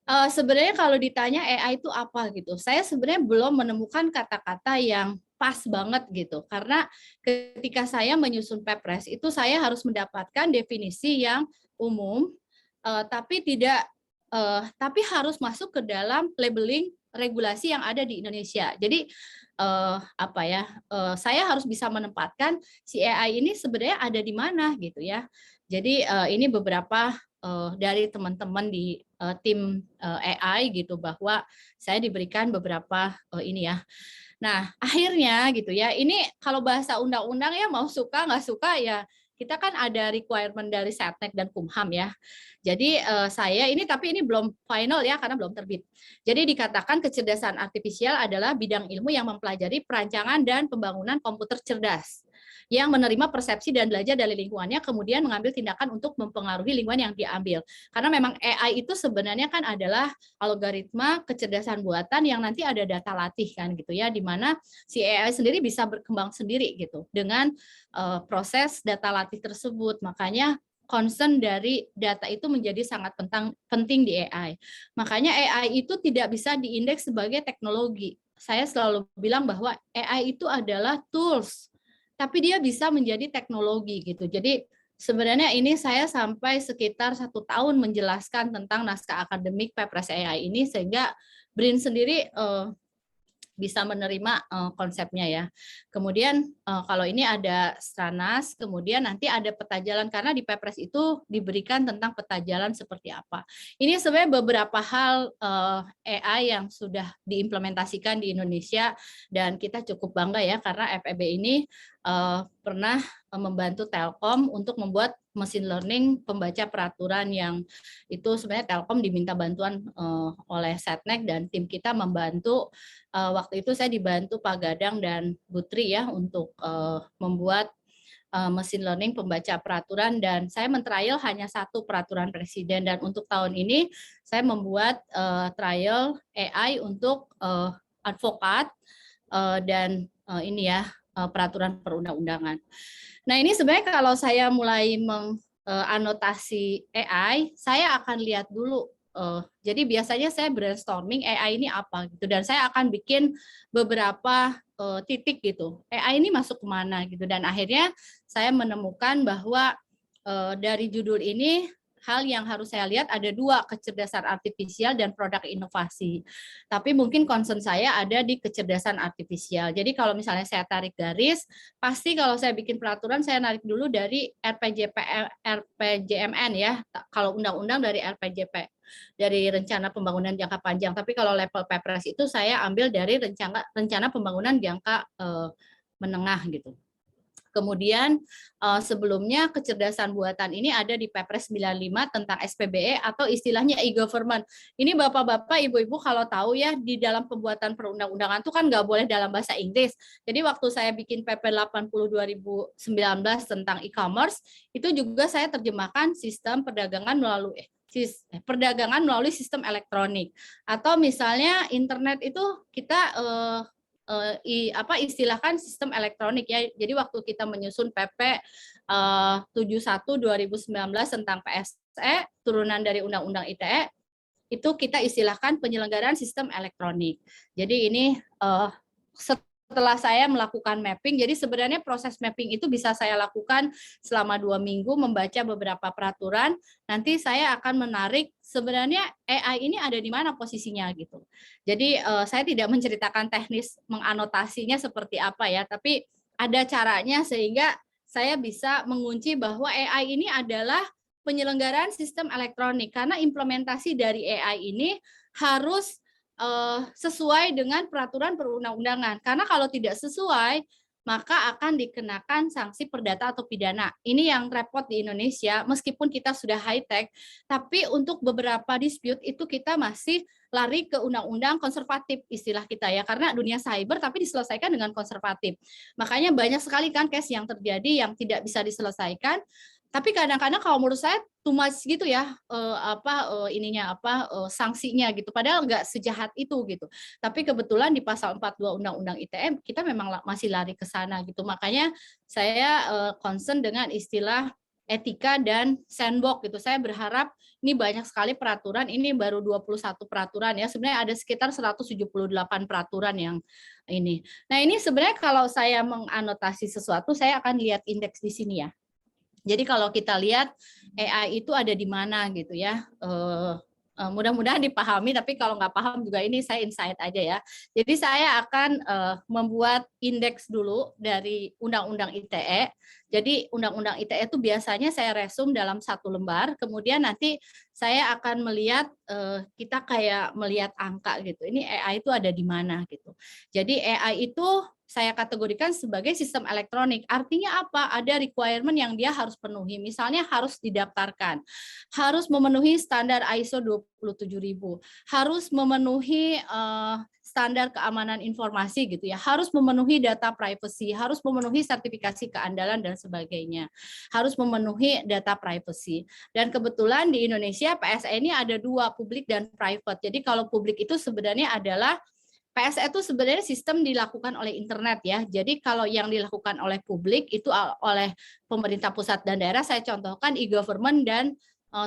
[SPEAKER 3] Sebenarnya kalau ditanya AI itu apa gitu, saya sebenarnya belum menemukan kata-kata yang pas banget gitu. Karena ketika saya menyusun Perpres itu saya harus mendapatkan definisi yang umum, tapi harus masuk ke dalam labeling regulasi yang ada di Indonesia. Jadi saya harus bisa menempatkan si AI ini sebenarnya ada di mana gitu ya. Jadi ini beberapa dari teman-teman di tim AI gitu, bahwa saya diberikan beberapa ini ya. Nah, akhirnya gitu ya, ini kalau bahasa undang-undang ya, mau suka nggak suka ya, kita kan ada requirement dari Setnek dan Kumham ya. Jadi saya ini, tapi ini belum final ya karena belum terbit. Jadi dikatakan kecerdasan artifisial adalah bidang ilmu yang mempelajari perancangan dan pembangunan komputer cerdas yang menerima persepsi dan belajar dari lingkungannya, kemudian mengambil tindakan untuk mempengaruhi lingkungan yang diambil. Karena memang AI itu sebenarnya kan adalah algoritma kecerdasan buatan yang nanti ada data latih kan gitu ya, di mana si AI sendiri bisa berkembang sendiri gitu dengan proses data latih tersebut. Makanya concern dari data itu menjadi sangat penting di AI. Makanya AI itu tidak bisa diindeks sebagai teknologi. Saya selalu bilang bahwa AI itu adalah tools, tapi dia bisa menjadi teknologi gitu. Jadi sebenarnya ini saya sampai sekitar 1 tahun menjelaskan tentang naskah akademik Pepres AI ini, sehingga BRIN sendiri bisa menerima konsepnya ya. Kemudian kalau ini ada Stranas, kemudian nanti ada peta jalan, karena di Pepres itu diberikan tentang peta jalan seperti apa. Ini sebenarnya beberapa hal AI yang sudah diimplementasikan di Indonesia, dan kita cukup bangga ya karena FEB ini pernah membantu Telkom untuk membuat mesin learning pembaca peraturan, yang itu sebenarnya Telkom diminta bantuan oleh Setnek, dan tim kita membantu. Waktu itu saya dibantu Pak Gadang dan Butri ya untuk membuat mesin learning pembaca peraturan, dan saya men-trial hanya 1 peraturan presiden, dan untuk tahun ini saya membuat trial AI untuk advokat dan ini ya peraturan perundang-undangan. Nah, ini sebenarnya kalau saya mulai menganotasi AI, saya akan lihat dulu. Jadi biasanya saya brainstorming AI ini apa gitu, dan saya akan bikin beberapa titik gitu. AI ini masuk kemana gitu, dan akhirnya saya menemukan bahwa dari judul ini, hal yang harus saya lihat ada 2, kecerdasan artifisial dan produk inovasi. Tapi mungkin concern saya ada di kecerdasan artifisial. Jadi kalau misalnya saya tarik garis, pasti kalau saya bikin peraturan saya narik dulu dari RPJMN ya. Kalau undang-undang dari RPJP, dari rencana pembangunan jangka panjang. Tapi kalau level Pepres itu saya ambil dari rencana pembangunan jangka menengah gitu. Kemudian sebelumnya kecerdasan buatan ini ada di Pepres 95 tentang SPBE atau istilahnya e-government. Ini Bapak-bapak, Ibu-ibu kalau tahu ya, di dalam pembuatan perundang-undangan itu kan nggak boleh dalam bahasa Inggris. Jadi waktu saya bikin PP 80 2019 tentang e-commerce, itu juga saya terjemahkan sistem perdagangan melalui sistem elektronik. Atau misalnya internet itu kita istilahkan sistem elektronik ya. Jadi waktu kita menyusun PP 71 2019 tentang PSE turunan dari Undang-Undang ITE, itu kita istilahkan penyelenggaraan sistem elektronik. Jadi ini setelah saya melakukan mapping, jadi sebenarnya proses mapping itu bisa saya lakukan selama 2 minggu, membaca beberapa peraturan. Nanti saya akan menarik sebenarnya AI ini ada di mana posisinya gitu. Jadi saya tidak menceritakan teknis menganotasinya seperti apa ya, tapi ada caranya sehingga saya bisa mengunci bahwa AI ini adalah penyelenggaraan sistem elektronik, karena implementasi dari AI ini harus sesuai dengan peraturan perundang-undangan. Karena kalau tidak sesuai, maka akan dikenakan sanksi perdata atau pidana. Ini yang repot di Indonesia, meskipun kita sudah high-tech, tapi untuk beberapa dispute itu kita masih lari ke undang-undang konservatif, istilah kita ya, karena dunia cyber tapi diselesaikan dengan konservatif. Makanya banyak sekali kan case yang terjadi yang tidak bisa diselesaikan, tapi kadang-kadang kalau menurut saya too much gitu ya, sanksinya gitu, padahal nggak sejahat itu gitu. Tapi kebetulan di pasal 42 Undang-Undang ITE kita memang masih lari ke sana gitu. Makanya saya concern dengan istilah etika dan sandbox gitu. Saya berharap ini banyak sekali peraturan, ini baru 21 peraturan ya. Sebenarnya ada sekitar 178 peraturan yang ini. Nah, ini sebenarnya kalau saya menganotasi sesuatu, saya akan lihat indeks di sini ya. Jadi kalau kita lihat AI itu ada di mana gitu ya, mudah-mudahan dipahami, tapi kalau nggak paham juga ini saya insight aja ya. Jadi saya akan membuat indeks dulu dari Undang-Undang ITE. Jadi Undang-Undang ITE itu biasanya saya resum dalam satu lembar, kemudian nanti saya akan melihat, kita kayak melihat angka gitu, ini AI itu ada di mana gitu. Jadi AI itu saya kategorikan sebagai sistem elektronik. Artinya apa? Ada requirement yang dia harus penuhi. Misalnya harus didaftarkan, harus memenuhi standar ISO 27000, harus memenuhi standar keamanan informasi gitu ya, harus memenuhi data privacy, harus memenuhi sertifikasi keandalan dan sebagainya, harus memenuhi data privacy. Dan kebetulan di Indonesia PSE ini ada dua, publik dan private. Jadi kalau publik itu sebenarnya adalah PSE itu sebenarnya sistem dilakukan oleh internet ya. Jadi kalau yang dilakukan oleh publik itu oleh pemerintah pusat dan daerah, saya contohkan e-government dan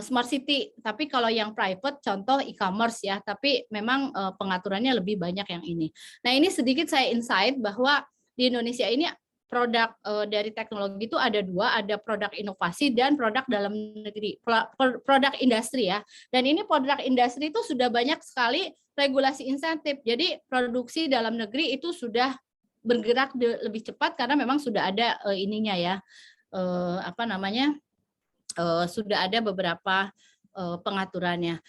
[SPEAKER 3] smart city. Tapi kalau yang private contoh e-commerce ya, tapi memang pengaturannya lebih banyak yang ini. Nah, ini sedikit saya insight bahwa di Indonesia ini produk dari teknologi itu ada dua, ada produk inovasi dan produk dalam negeri, produk industri ya. Dan ini produk industri itu sudah banyak sekali regulasi insentif. Jadi produksi dalam negeri itu sudah bergerak lebih cepat karena memang sudah ada ininya ya, sudah ada beberapa pengaturannya.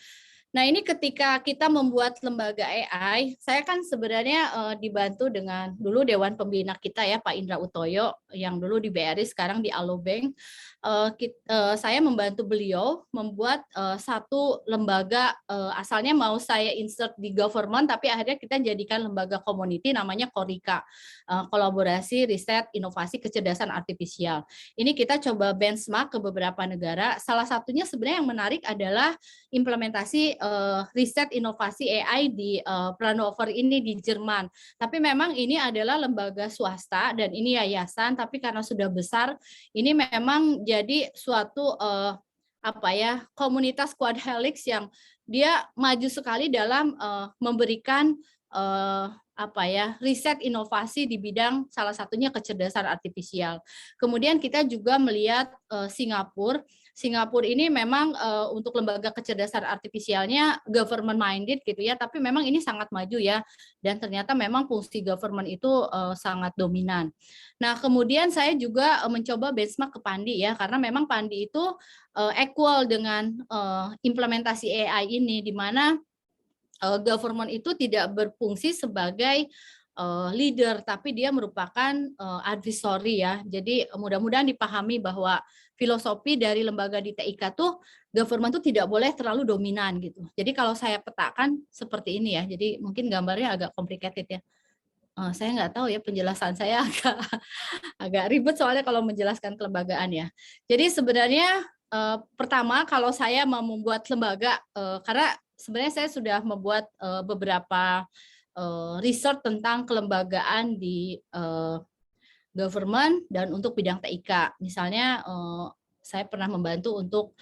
[SPEAKER 3] Nah, ini ketika kita membuat lembaga AI, saya kan sebenarnya dibantu dengan dulu Dewan Pembina kita ya, Pak Indra Utoyo, yang dulu di BRI, sekarang di Alobank. Saya membantu beliau membuat satu lembaga, asalnya mau saya insert di government, tapi akhirnya kita jadikan lembaga community namanya Korika, Kolaborasi Riset Inovasi Kecerdasan Artifisial. Ini kita coba benchmark ke beberapa negara, salah satunya sebenarnya yang menarik adalah implementasi riset inovasi AI di Fraunhofer ini di Jerman. Tapi memang ini adalah lembaga swasta dan ini yayasan, tapi karena sudah besar, ini memang jadi suatu komunitas quad helix yang dia maju sekali dalam memberikan riset inovasi di bidang salah satunya kecerdasan artifisial. Kemudian kita juga melihat Singapura. Singapura ini memang untuk lembaga kecerdasan artifisialnya government minded gitu ya, tapi memang ini sangat maju ya, dan ternyata memang fungsi government itu sangat dominan. Nah, kemudian saya juga mencoba benchmark ke Pandi ya, karena memang Pandi itu equal dengan implementasi AI ini, di mana government itu tidak berfungsi sebagai leader, tapi dia merupakan advisory ya. Jadi mudah-mudahan dipahami bahwa filosofi dari lembaga di TIK tuh government tuh tidak boleh terlalu dominan gitu. Jadi kalau saya petakan seperti ini ya. Jadi mungkin gambarnya agak complicated ya. Saya nggak tahu ya, penjelasan saya agak ribet soalnya kalau menjelaskan kelembagaan ya. Jadi sebenarnya pertama kalau saya mau membuat lembaga, karena sebenarnya saya sudah membuat beberapa research tentang kelembagaan di government dan untuk bidang TIK. Misalnya saya pernah membantu untuk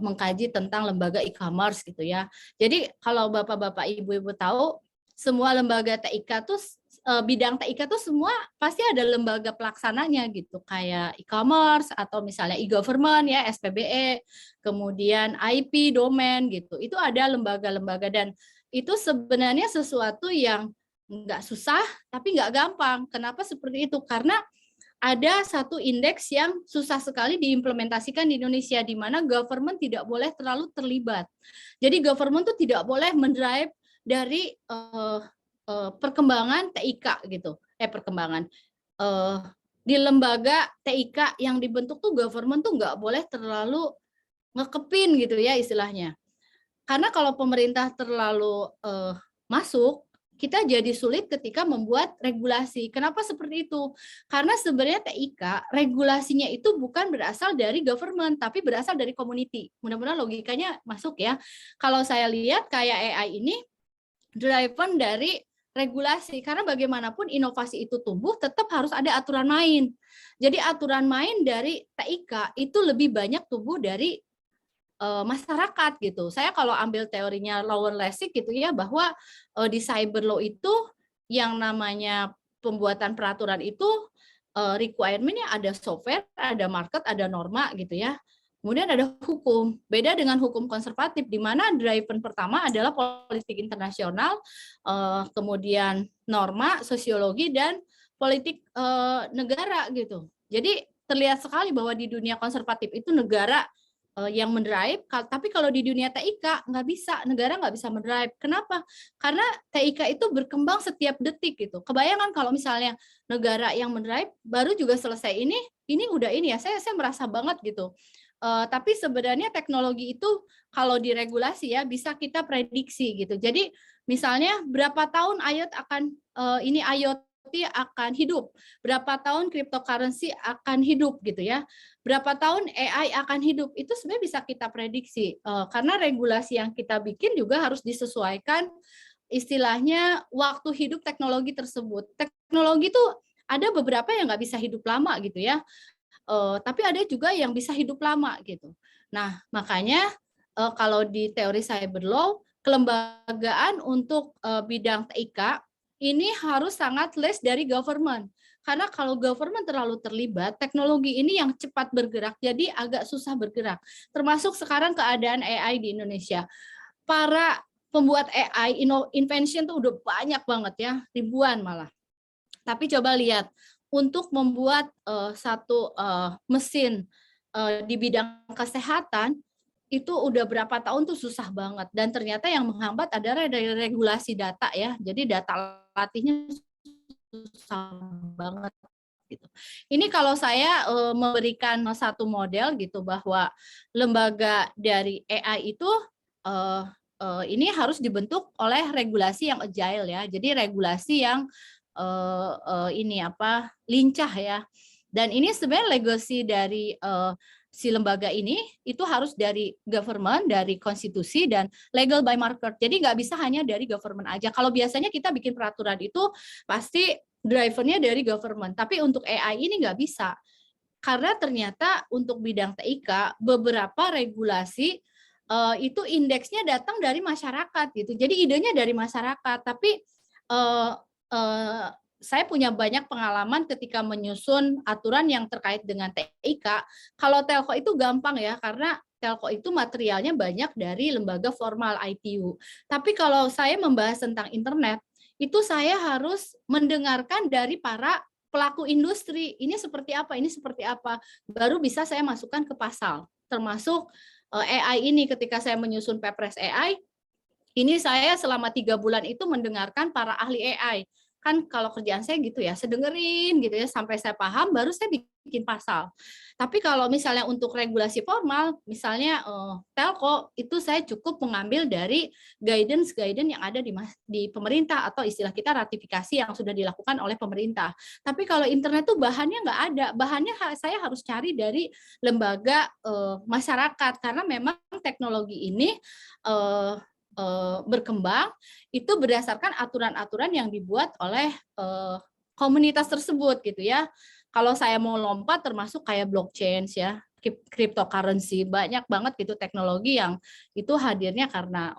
[SPEAKER 3] mengkaji tentang lembaga e-commerce gitu ya. Jadi kalau Bapak-bapak, Ibu-ibu tahu, semua lembaga TIK tuh bidang TIK tuh semua pasti ada lembaga pelaksananya gitu, kayak e-commerce atau misalnya e-government ya, SPBE, kemudian IP, domain gitu. Itu ada lembaga-lembaga dan itu sebenarnya sesuatu yang nggak susah tapi nggak gampang. Kenapa seperti itu? Karena ada satu indeks yang susah sekali diimplementasikan di Indonesia, di mana government tidak boleh terlalu terlibat. Jadi government tuh tidak boleh mendrive dari perkembangan TIK gitu. Di lembaga TIK yang dibentuk tuh government tuh nggak boleh terlalu ngekepin gitu ya istilahnya. Karena kalau pemerintah terlalu masuk, kita jadi sulit ketika membuat regulasi. Kenapa seperti itu? Karena sebenarnya TIK regulasinya itu bukan berasal dari government, tapi berasal dari community. Mudah-mudahan logikanya masuk ya. Kalau saya lihat kayak AI ini driven dari regulasi, karena bagaimanapun inovasi itu tumbuh tetap harus ada aturan main. Jadi aturan main dari TIK itu lebih banyak tumbuh dari masyarakat gitu. Saya kalau ambil teorinya Lowen Lessig gitu ya, bahwa di cyber law itu yang namanya pembuatan peraturan itu requirement-nya ada software, ada market, ada norma gitu ya. kemudian ada hukum. Beda dengan hukum konservatif, di mana driver pertama adalah politik internasional, kemudian norma, sosiologi, dan politik negara gitu. Jadi terlihat sekali bahwa di dunia konservatif itu negara yang mendrive, tapi kalau di dunia TIK nggak bisa, negara nggak bisa mendrive. Kenapa? Karena TIK itu berkembang setiap detik gitu. Kebayangan kalau misalnya negara yang mendrive baru juga selesai ini udah ini ya, saya merasa banget gitu. Tapi sebenarnya teknologi itu kalau diregulasi ya bisa kita prediksi gitu. Jadi misalnya berapa tahun IoT akan hidup, berapa tahun cryptocurrency akan hidup gitu ya, berapa tahun AI akan hidup, itu sebenarnya bisa kita prediksi karena regulasi yang kita bikin juga harus disesuaikan istilahnya waktu hidup teknologi tersebut. Teknologi itu ada beberapa yang nggak bisa hidup lama gitu ya, tapi ada juga yang bisa hidup lama gitu. Nah makanya kalau di teori cyber law, kelembagaan untuk bidang TIK ini harus sangat less dari government. Karena kalau government terlalu terlibat, teknologi ini yang cepat bergerak, jadi agak susah bergerak. Termasuk sekarang keadaan AI di Indonesia. Para pembuat AI, invention tuh udah banyak banget ya, ribuan malah. Tapi coba lihat, untuk membuat satu mesin di bidang kesehatan, itu udah berapa tahun tuh susah banget, dan ternyata yang menghambat adalah dari regulasi data ya. Jadi data latihnya susah banget gitu. Ini kalau saya memberikan satu model gitu bahwa lembaga dari AI itu ini harus dibentuk oleh regulasi yang agile ya. Jadi regulasi yang lincah ya. Dan ini sebenarnya legacy dari si lembaga ini itu harus dari government, dari konstitusi, dan legal by market. Jadi nggak bisa hanya dari government aja. Kalau biasanya kita bikin peraturan itu pasti drivernya dari government. Tapi untuk AI ini nggak bisa. Karena ternyata untuk bidang TIK, beberapa regulasi itu indeksnya datang dari masyarakat gitu. Jadi idenya dari masyarakat. Tapi saya punya banyak pengalaman ketika menyusun aturan yang terkait dengan TIK. Kalau telco itu gampang ya, karena telco itu materialnya banyak dari lembaga formal ITU. Tapi kalau saya membahas tentang internet, itu saya harus mendengarkan dari para pelaku industri. Ini seperti apa, ini seperti apa. Baru bisa saya masukkan ke pasal. Termasuk AI ini, ketika saya menyusun Perpres AI, ini saya selama 3 bulan itu mendengarkan para ahli AI. Kan kalau kerjaan saya gitu ya, sedengerin gitu ya, sampai saya paham, baru saya bikin pasal. Tapi kalau misalnya untuk regulasi formal, misalnya telco, itu saya cukup mengambil dari guidance yang ada di pemerintah, atau istilah kita ratifikasi yang sudah dilakukan oleh pemerintah. Tapi kalau internet tuh bahannya nggak ada, bahannya saya harus cari dari lembaga masyarakat, karena memang teknologi ini berkembang itu berdasarkan aturan-aturan yang dibuat oleh komunitas tersebut gitu ya. Kalau saya mau lompat termasuk kayak blockchain ya, cryptocurrency, banyak banget gitu teknologi yang itu hadirnya karena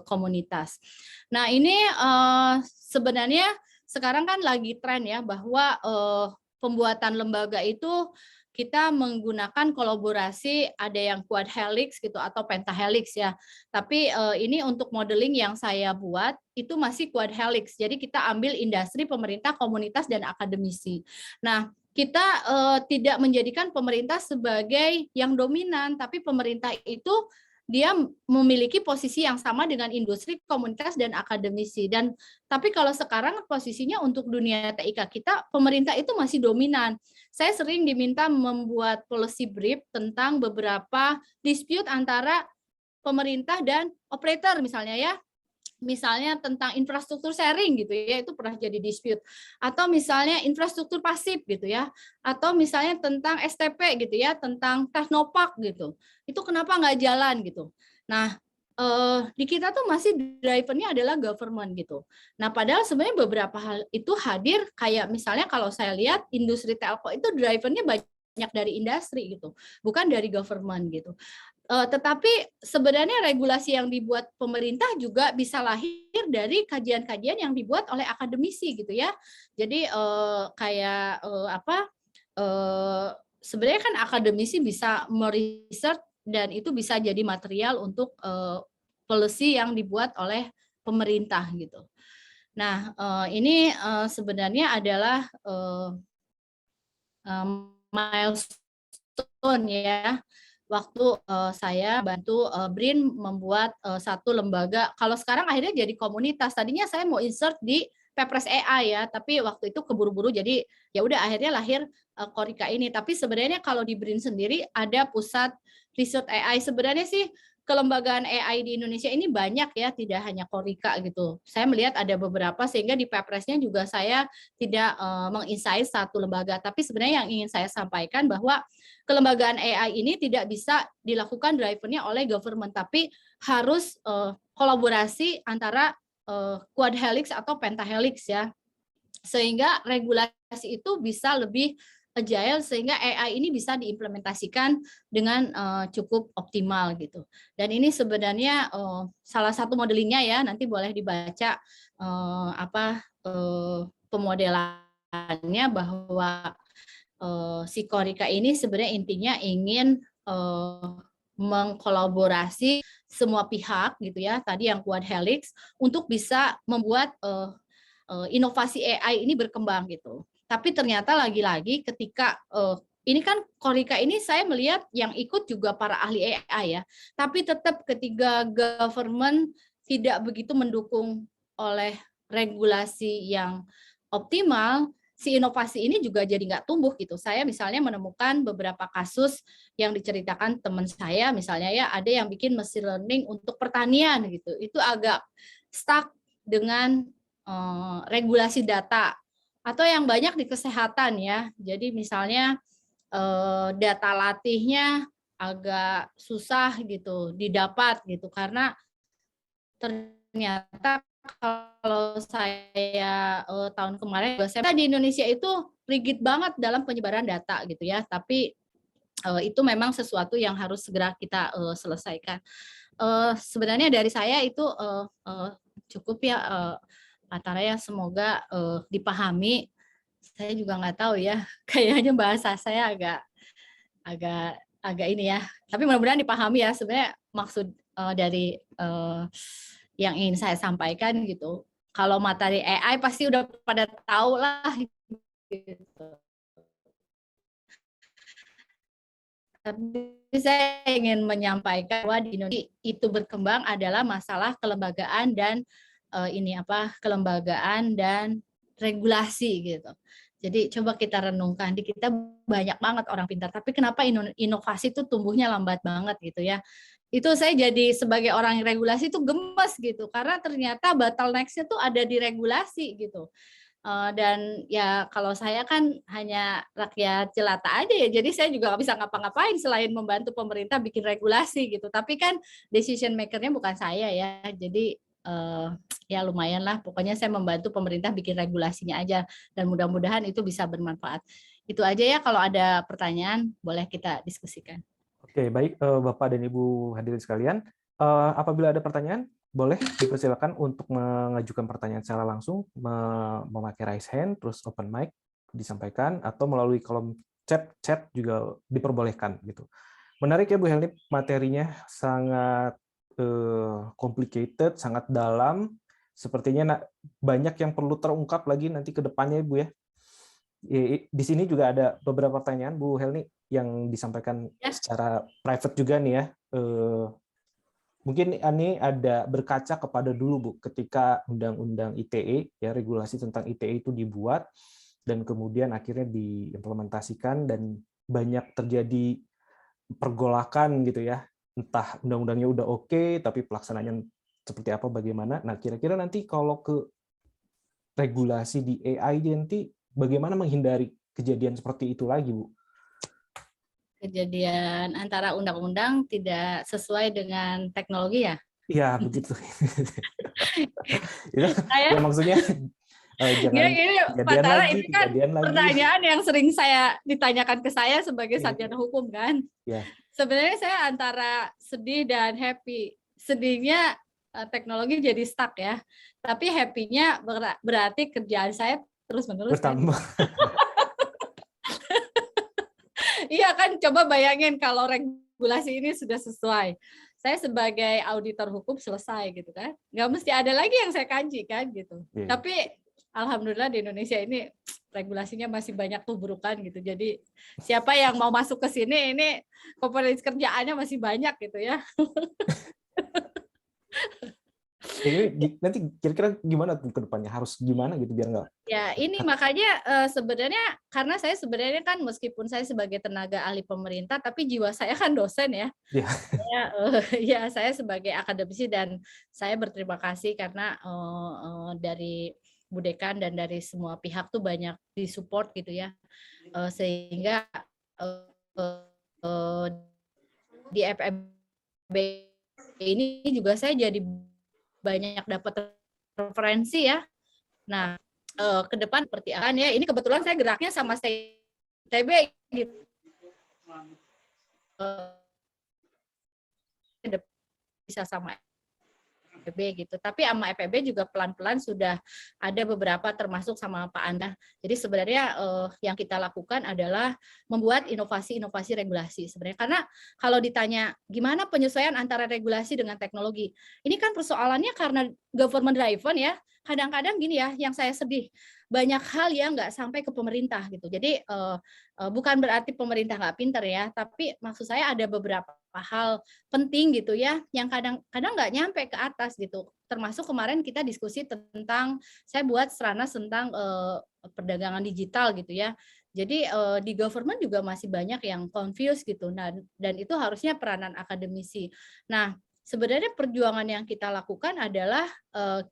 [SPEAKER 3] komunitas. Nah, ini sebenarnya sekarang kan lagi tren ya, bahwa pembuatan lembaga itu kita menggunakan kolaborasi, ada yang quad helix gitu atau pentahelix ya. Tapi ini untuk modeling yang saya buat itu masih quad helix. Jadi kita ambil industri, pemerintah, komunitas, dan akademisi. Nah, kita tidak menjadikan pemerintah sebagai yang dominan, tapi pemerintah itu dia memiliki posisi yang sama dengan industri, komunitas, dan akademisi. Tapi kalau sekarang posisinya untuk dunia TIK kita, pemerintah itu masih dominan. Saya sering diminta membuat policy brief tentang beberapa dispute antara pemerintah dan operator misalnya ya. Misalnya tentang infrastruktur sharing gitu ya, itu pernah jadi dispute. Atau misalnya infrastruktur pasif gitu ya. Atau misalnya tentang STP gitu ya, tentang teknopark gitu. Itu kenapa nggak jalan gitu. Nah, di kita tuh masih drivernya adalah government gitu. Nah, padahal sebenarnya beberapa hal itu hadir, kayak misalnya kalau saya lihat industri telco itu drivernya banyak dari industri gitu, bukan dari government gitu. Tetapi sebenarnya regulasi yang dibuat pemerintah juga bisa lahir dari kajian-kajian yang dibuat oleh akademisi gitu ya. Jadi sebenarnya kan akademisi bisa meresearch dan itu bisa jadi material untuk policy yang dibuat oleh pemerintah gitu. Nah, ini sebenarnya adalah milestone ya. Waktu saya bantu BRIN membuat satu lembaga. Kalau sekarang akhirnya jadi komunitas. Tadinya saya mau insert di Pepres AI ya, tapi waktu itu keburu-buru jadi ya udah akhirnya lahir Korika ini. Tapi sebenarnya kalau di BRIN sendiri ada pusat riset AI. Sebenarnya sih kelembagaan AI di Indonesia ini banyak ya, tidak hanya Korika gitu. Saya melihat ada beberapa sehingga di Pepresnya juga saya tidak menginsight satu lembaga, tapi sebenarnya yang ingin saya sampaikan bahwa kelembagaan AI ini tidak bisa dilakukan drivernya oleh government, tapi harus kolaborasi antara quad helix atau pentahelix ya, sehingga regulasi itu bisa lebih agile sehingga AI ini bisa diimplementasikan dengan cukup optimal gitu. Dan ini sebenarnya salah satu modelingnya ya, nanti boleh dibaca pemodelannya bahwa si Korika ini sebenarnya intinya ingin mengkolaborasi semua pihak gitu ya, tadi yang quad helix untuk bisa membuat inovasi AI ini berkembang gitu. Tapi ternyata lagi-lagi ketika ini kan Korika ini saya melihat yang ikut juga para ahli AI ya, tapi tetap ketika government tidak begitu mendukung oleh regulasi yang optimal, si inovasi ini juga jadi nggak tumbuh gitu. Saya misalnya menemukan beberapa kasus yang diceritakan teman saya, misalnya ya ada yang bikin machine learning untuk pertanian gitu, itu agak stuck dengan regulasi data, atau yang banyak di kesehatan ya. Jadi misalnya data latihnya agak susah gitu didapat gitu karena ternyata kalau saya tahun kemarin saya di Indonesia itu rigid banget dalam penyebaran data gitu ya, tapi itu memang sesuatu yang harus segera kita selesaikan. Sebenarnya dari saya itu cukup ya, Pak Taraya, semoga dipahami. Saya juga nggak tahu ya, kayaknya bahasa saya agak agak agak ini ya. Tapi mudah-mudahan dipahami ya. Sebenarnya maksud dari yang ingin saya sampaikan gitu. Kalau materi AI pasti udah pada tahu lah gitu. Tapi saya ingin menyampaikan bahwa di Indonesia itu berkembang adalah masalah kelembagaan dan kelembagaan dan regulasi gitu. Jadi coba kita renungkan, di kita banyak banget orang pintar, tapi kenapa inovasi itu tumbuhnya lambat banget gitu ya. Itu saya jadi sebagai orang yang regulasi itu gemes gitu, karena ternyata bottleneck-nya tuh ada di regulasi gitu. Dan ya kalau saya kan hanya rakyat jelata aja ya, jadi saya juga nggak bisa ngapa-ngapain selain membantu pemerintah bikin regulasi gitu. Tapi kan decision maker-nya bukan saya ya, jadi ya lumayan lah. Pokoknya saya membantu pemerintah bikin regulasinya aja, dan mudah-mudahan itu bisa bermanfaat. Itu aja ya, kalau ada pertanyaan boleh kita diskusikan.
[SPEAKER 1] Oke, baik Bapak dan Ibu hadirin sekalian. Apabila ada pertanyaan, boleh dipersilakan untuk mengajukan pertanyaan secara langsung, memakai raise hand, terus open mic disampaikan, atau melalui kolom chat juga diperbolehkan gitu. Menarik ya Bu Helni, materinya sangat complicated, sangat dalam. Sepertinya banyak yang perlu terungkap lagi nanti ke depannya Bu ya. Di sini juga ada beberapa pertanyaan Bu Helni yang disampaikan secara private juga nih ya. Mungkin ini ada berkaca kepada dulu Bu, ketika Undang-Undang ITE ya, regulasi tentang ITE itu dibuat dan kemudian akhirnya diimplementasikan dan banyak terjadi pergolakan gitu ya. Entah undang-undangnya udah oke, tapi pelaksanaannya seperti apa, bagaimana. Nah, kira-kira nanti kalau ke regulasi di AI nanti bagaimana menghindari kejadian seperti itu lagi, Bu?
[SPEAKER 3] Kejadian antara undang-undang tidak sesuai dengan teknologi ya?
[SPEAKER 1] Iya, begitu. Ya, maksudnya jangan
[SPEAKER 3] Pak Tara, ini kan
[SPEAKER 1] kejadian lagi.
[SPEAKER 3] Pertanyaan yang sering saya ditanyakan ke saya sebagai sarjana hukum kan.
[SPEAKER 1] Ya.
[SPEAKER 3] Sebenarnya saya antara sedih dan happy. Sedihnya teknologi jadi stuck ya, tapi happy-nya berarti kerjaan saya terus-menerus
[SPEAKER 1] bertambah.
[SPEAKER 3] Iya kan, coba bayangin kalau regulasi ini sudah sesuai. Saya sebagai auditor hukum selesai gitu kan. Nggak mesti ada lagi yang saya kaji kan gitu.
[SPEAKER 1] Iya.
[SPEAKER 3] Tapi alhamdulillah di Indonesia ini regulasinya masih banyak tuburukan gitu. Jadi siapa yang mau masuk ke sini ini kompetensi kerjaannya masih banyak gitu ya.
[SPEAKER 1] Ini nanti kira-kira gimana tuh ke depannya? Harus gimana gitu biar nggak?
[SPEAKER 3] Ya, ini makanya sebenarnya karena saya sebenarnya kan meskipun saya sebagai tenaga ahli pemerintah, tapi jiwa saya kan dosen ya.
[SPEAKER 1] Iya.
[SPEAKER 3] Ya, saya sebagai akademisi dan saya berterima kasih karena dari Bu Dekan dan dari semua pihak tuh banyak disupport gitu ya, sehingga eh, di FEB ini juga saya jadi banyak dapat referensi ya. Nah, ke depan seperti apa ya? Ini kebetulan saya geraknya sama TB gitu. Bisa sama FEB gitu. Tapi sama FEB juga pelan-pelan sudah ada beberapa termasuk sama Pak Anda. Jadi sebenarnya yang kita lakukan adalah membuat inovasi-inovasi regulasi sebenarnya. Karena kalau ditanya gimana penyesuaian antara regulasi dengan teknologi, ini kan persoalannya karena government driven ya. Kadang-kadang gini ya, yang saya sedih, banyak hal yang nggak sampai ke pemerintah gitu. Jadi bukan berarti pemerintah nggak pinter ya, tapi maksud saya ada beberapa hal penting gitu ya, yang kadang-kadang nggak nyampe ke atas gitu. Termasuk kemarin kita diskusi tentang, saya buat Stranas tentang perdagangan digital gitu ya. Jadi di government juga masih banyak yang confused gitu. Nah, dan itu harusnya peranan akademisi. Nah, sebenarnya perjuangan yang kita lakukan adalah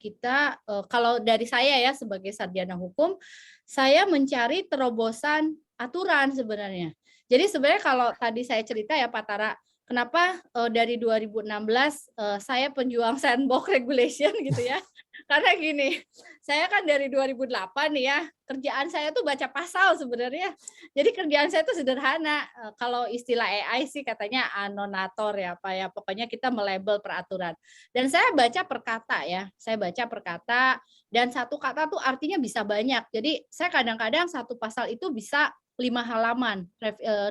[SPEAKER 3] kita kalau dari saya ya sebagai sarjana hukum, saya mencari terobosan aturan sebenarnya. Jadi sebenarnya kalau tadi saya cerita ya Pak Tara, kenapa dari 2016 saya penjuang sandbox regulation gitu ya. Karena gini, saya kan dari 2008 nih ya, kerjaan saya tuh baca pasal sebenarnya. Jadi kerjaan saya tuh sederhana. Kalau istilah AI sih katanya anonator ya, Pak ya. Pokoknya kita melabel peraturan. Dan saya baca per kata ya. Saya baca per kata dan satu kata tuh artinya bisa banyak. Jadi saya kadang-kadang satu pasal itu bisa 5 halaman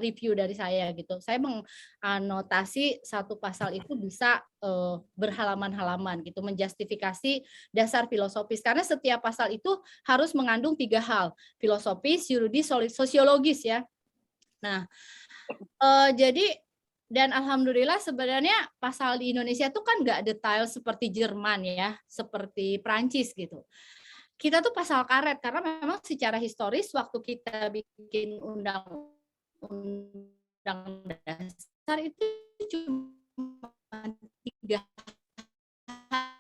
[SPEAKER 3] review dari saya gitu. Saya menganotasi satu pasal itu bisa berhalaman-halaman gitu, menjustifikasi dasar filosofis karena setiap pasal itu harus mengandung 3 hal, filosofis, yuridis, sosiologis ya. Nah, jadi dan alhamdulillah sebenarnya pasal di Indonesia tuh kan nggak detail seperti Jerman ya, seperti Prancis gitu. Kita tuh pasal karet karena memang secara historis waktu kita bikin undang-undang dasar itu cuma 3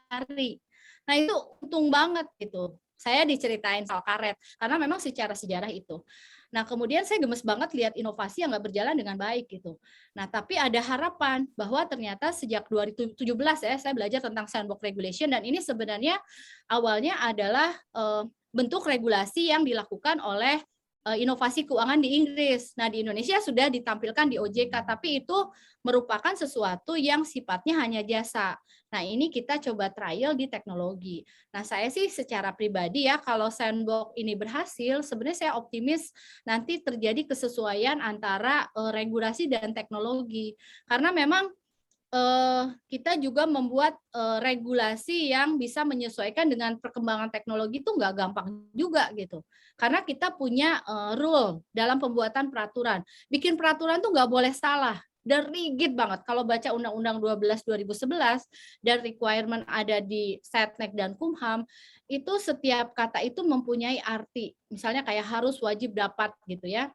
[SPEAKER 3] hari. Nah itu untung banget gitu. Saya diceritain soal karet karena memang secara sejarah itu. Nah kemudian saya gemes banget lihat inovasi yang nggak berjalan dengan baik gitu. Nah tapi ada harapan bahwa ternyata sejak 2017 ya saya belajar tentang sandbox regulation dan ini sebenarnya awalnya adalah bentuk regulasi yang dilakukan oleh inovasi keuangan di Inggris. Nah, di Indonesia sudah ditampilkan di OJK, tapi itu merupakan sesuatu yang sifatnya hanya jasa. Nah, ini kita coba trial di teknologi. Nah, saya sih secara pribadi ya, kalau sandbox ini berhasil, sebenarnya saya optimis nanti terjadi kesesuaian antara regulasi dan teknologi. Karena memang kita juga membuat regulasi yang bisa menyesuaikan dengan perkembangan teknologi itu nggak gampang juga gitu. Karena kita punya rule dalam pembuatan peraturan. Bikin peraturan tuh nggak boleh salah dan rigid banget. Kalau baca Undang-Undang 12 2011 dan requirement ada di Setnek dan Kumham, itu setiap kata itu mempunyai arti. Misalnya kayak harus, wajib, dapat gitu ya.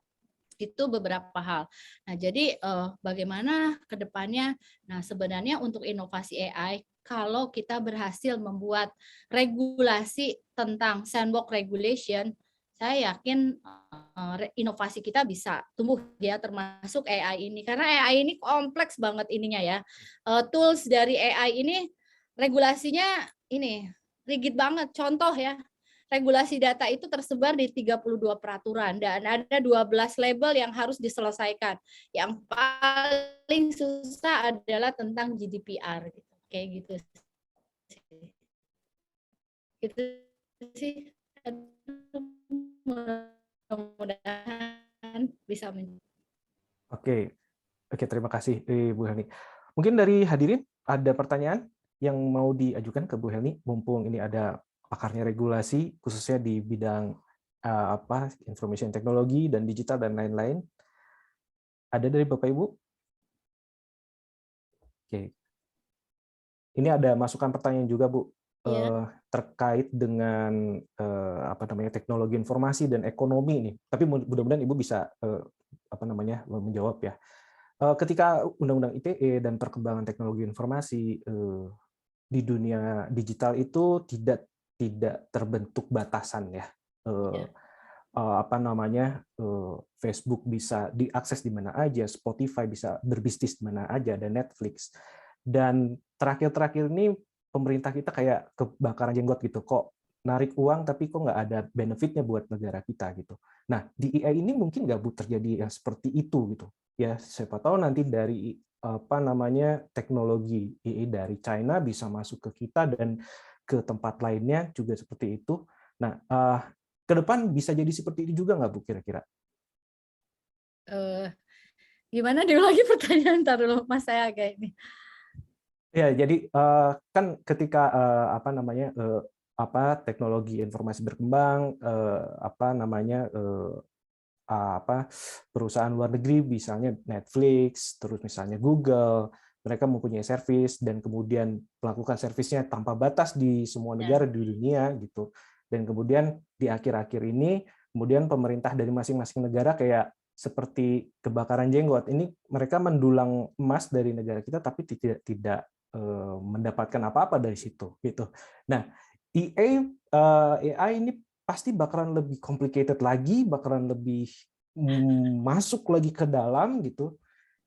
[SPEAKER 3] Itu beberapa hal. Nah, jadi bagaimana ke depannya? Nah, sebenarnya untuk inovasi AI, kalau kita berhasil membuat regulasi tentang sandbox regulation, saya yakin inovasi kita bisa tumbuh ya, termasuk AI ini. Karena AI ini kompleks banget ininya ya. Tools dari AI ini regulasinya ini rigid banget. Contoh ya, regulasi data itu tersebar di 32 peraturan dan ada 12 label yang harus diselesaikan. Yang paling susah adalah tentang GDPR gitu. Kayak gitu sih. Itu sih mudah-mudahan bisa
[SPEAKER 1] Oke, oke, terima kasih Bu Helni. Mungkin dari hadirin ada pertanyaan yang mau diajukan ke Bu Helni, mumpung ini ada pakarnya regulasi, khususnya di bidang information technology dan digital dan lain-lain. Ada dari Bapak Ibu? Oke. Ini ada masukan pertanyaan juga, Bu,
[SPEAKER 3] Iya.
[SPEAKER 1] terkait dengan teknologi informasi dan ekonomi nih. Tapi mudah-mudahan Ibu bisa menjawab ya. Ketika Undang-Undang ITE dan perkembangan teknologi informasi di dunia digital itu tidak terbentuk batasan ya.
[SPEAKER 3] Ya.
[SPEAKER 1] Facebook bisa diakses di mana aja, Spotify bisa berbisnis di mana aja, dan Netflix. Dan terakhir-terakhir ini pemerintah kita kayak kebakaran jenggot gitu, kok narik uang tapi kok nggak ada benefitnya buat negara kita gitu. Nah, di AI ini mungkin nggak Bu terjadi yang seperti itu gitu. Ya, siapa tahu nanti dari teknologi AI dari China bisa masuk ke kita dan ke tempat lainnya juga seperti itu. Nah, ke depan bisa jadi seperti itu juga nggak Bu kira-kira?
[SPEAKER 3] Gimana dulu lagi pertanyaan, ntar dulu Mas, saya agak ini.
[SPEAKER 1] Ya, jadi kan ketika teknologi informasi berkembang, perusahaan luar negeri, misalnya Netflix, terus misalnya Google, mereka mempunyai servis dan kemudian melakukan servisnya tanpa batas di semua
[SPEAKER 3] Ya.
[SPEAKER 1] negara di dunia gitu. Dan kemudian di akhir-akhir ini, kemudian pemerintah dari masing-masing negara kayak seperti kebakaran jenggot. Ini mereka mendulang emas dari negara kita, tapi tidak mendapatkan apa-apa dari situ gitu. Nah, AI ini pasti bakalan lebih complicated lagi, bakalan lebih masuk lagi ke dalam gitu.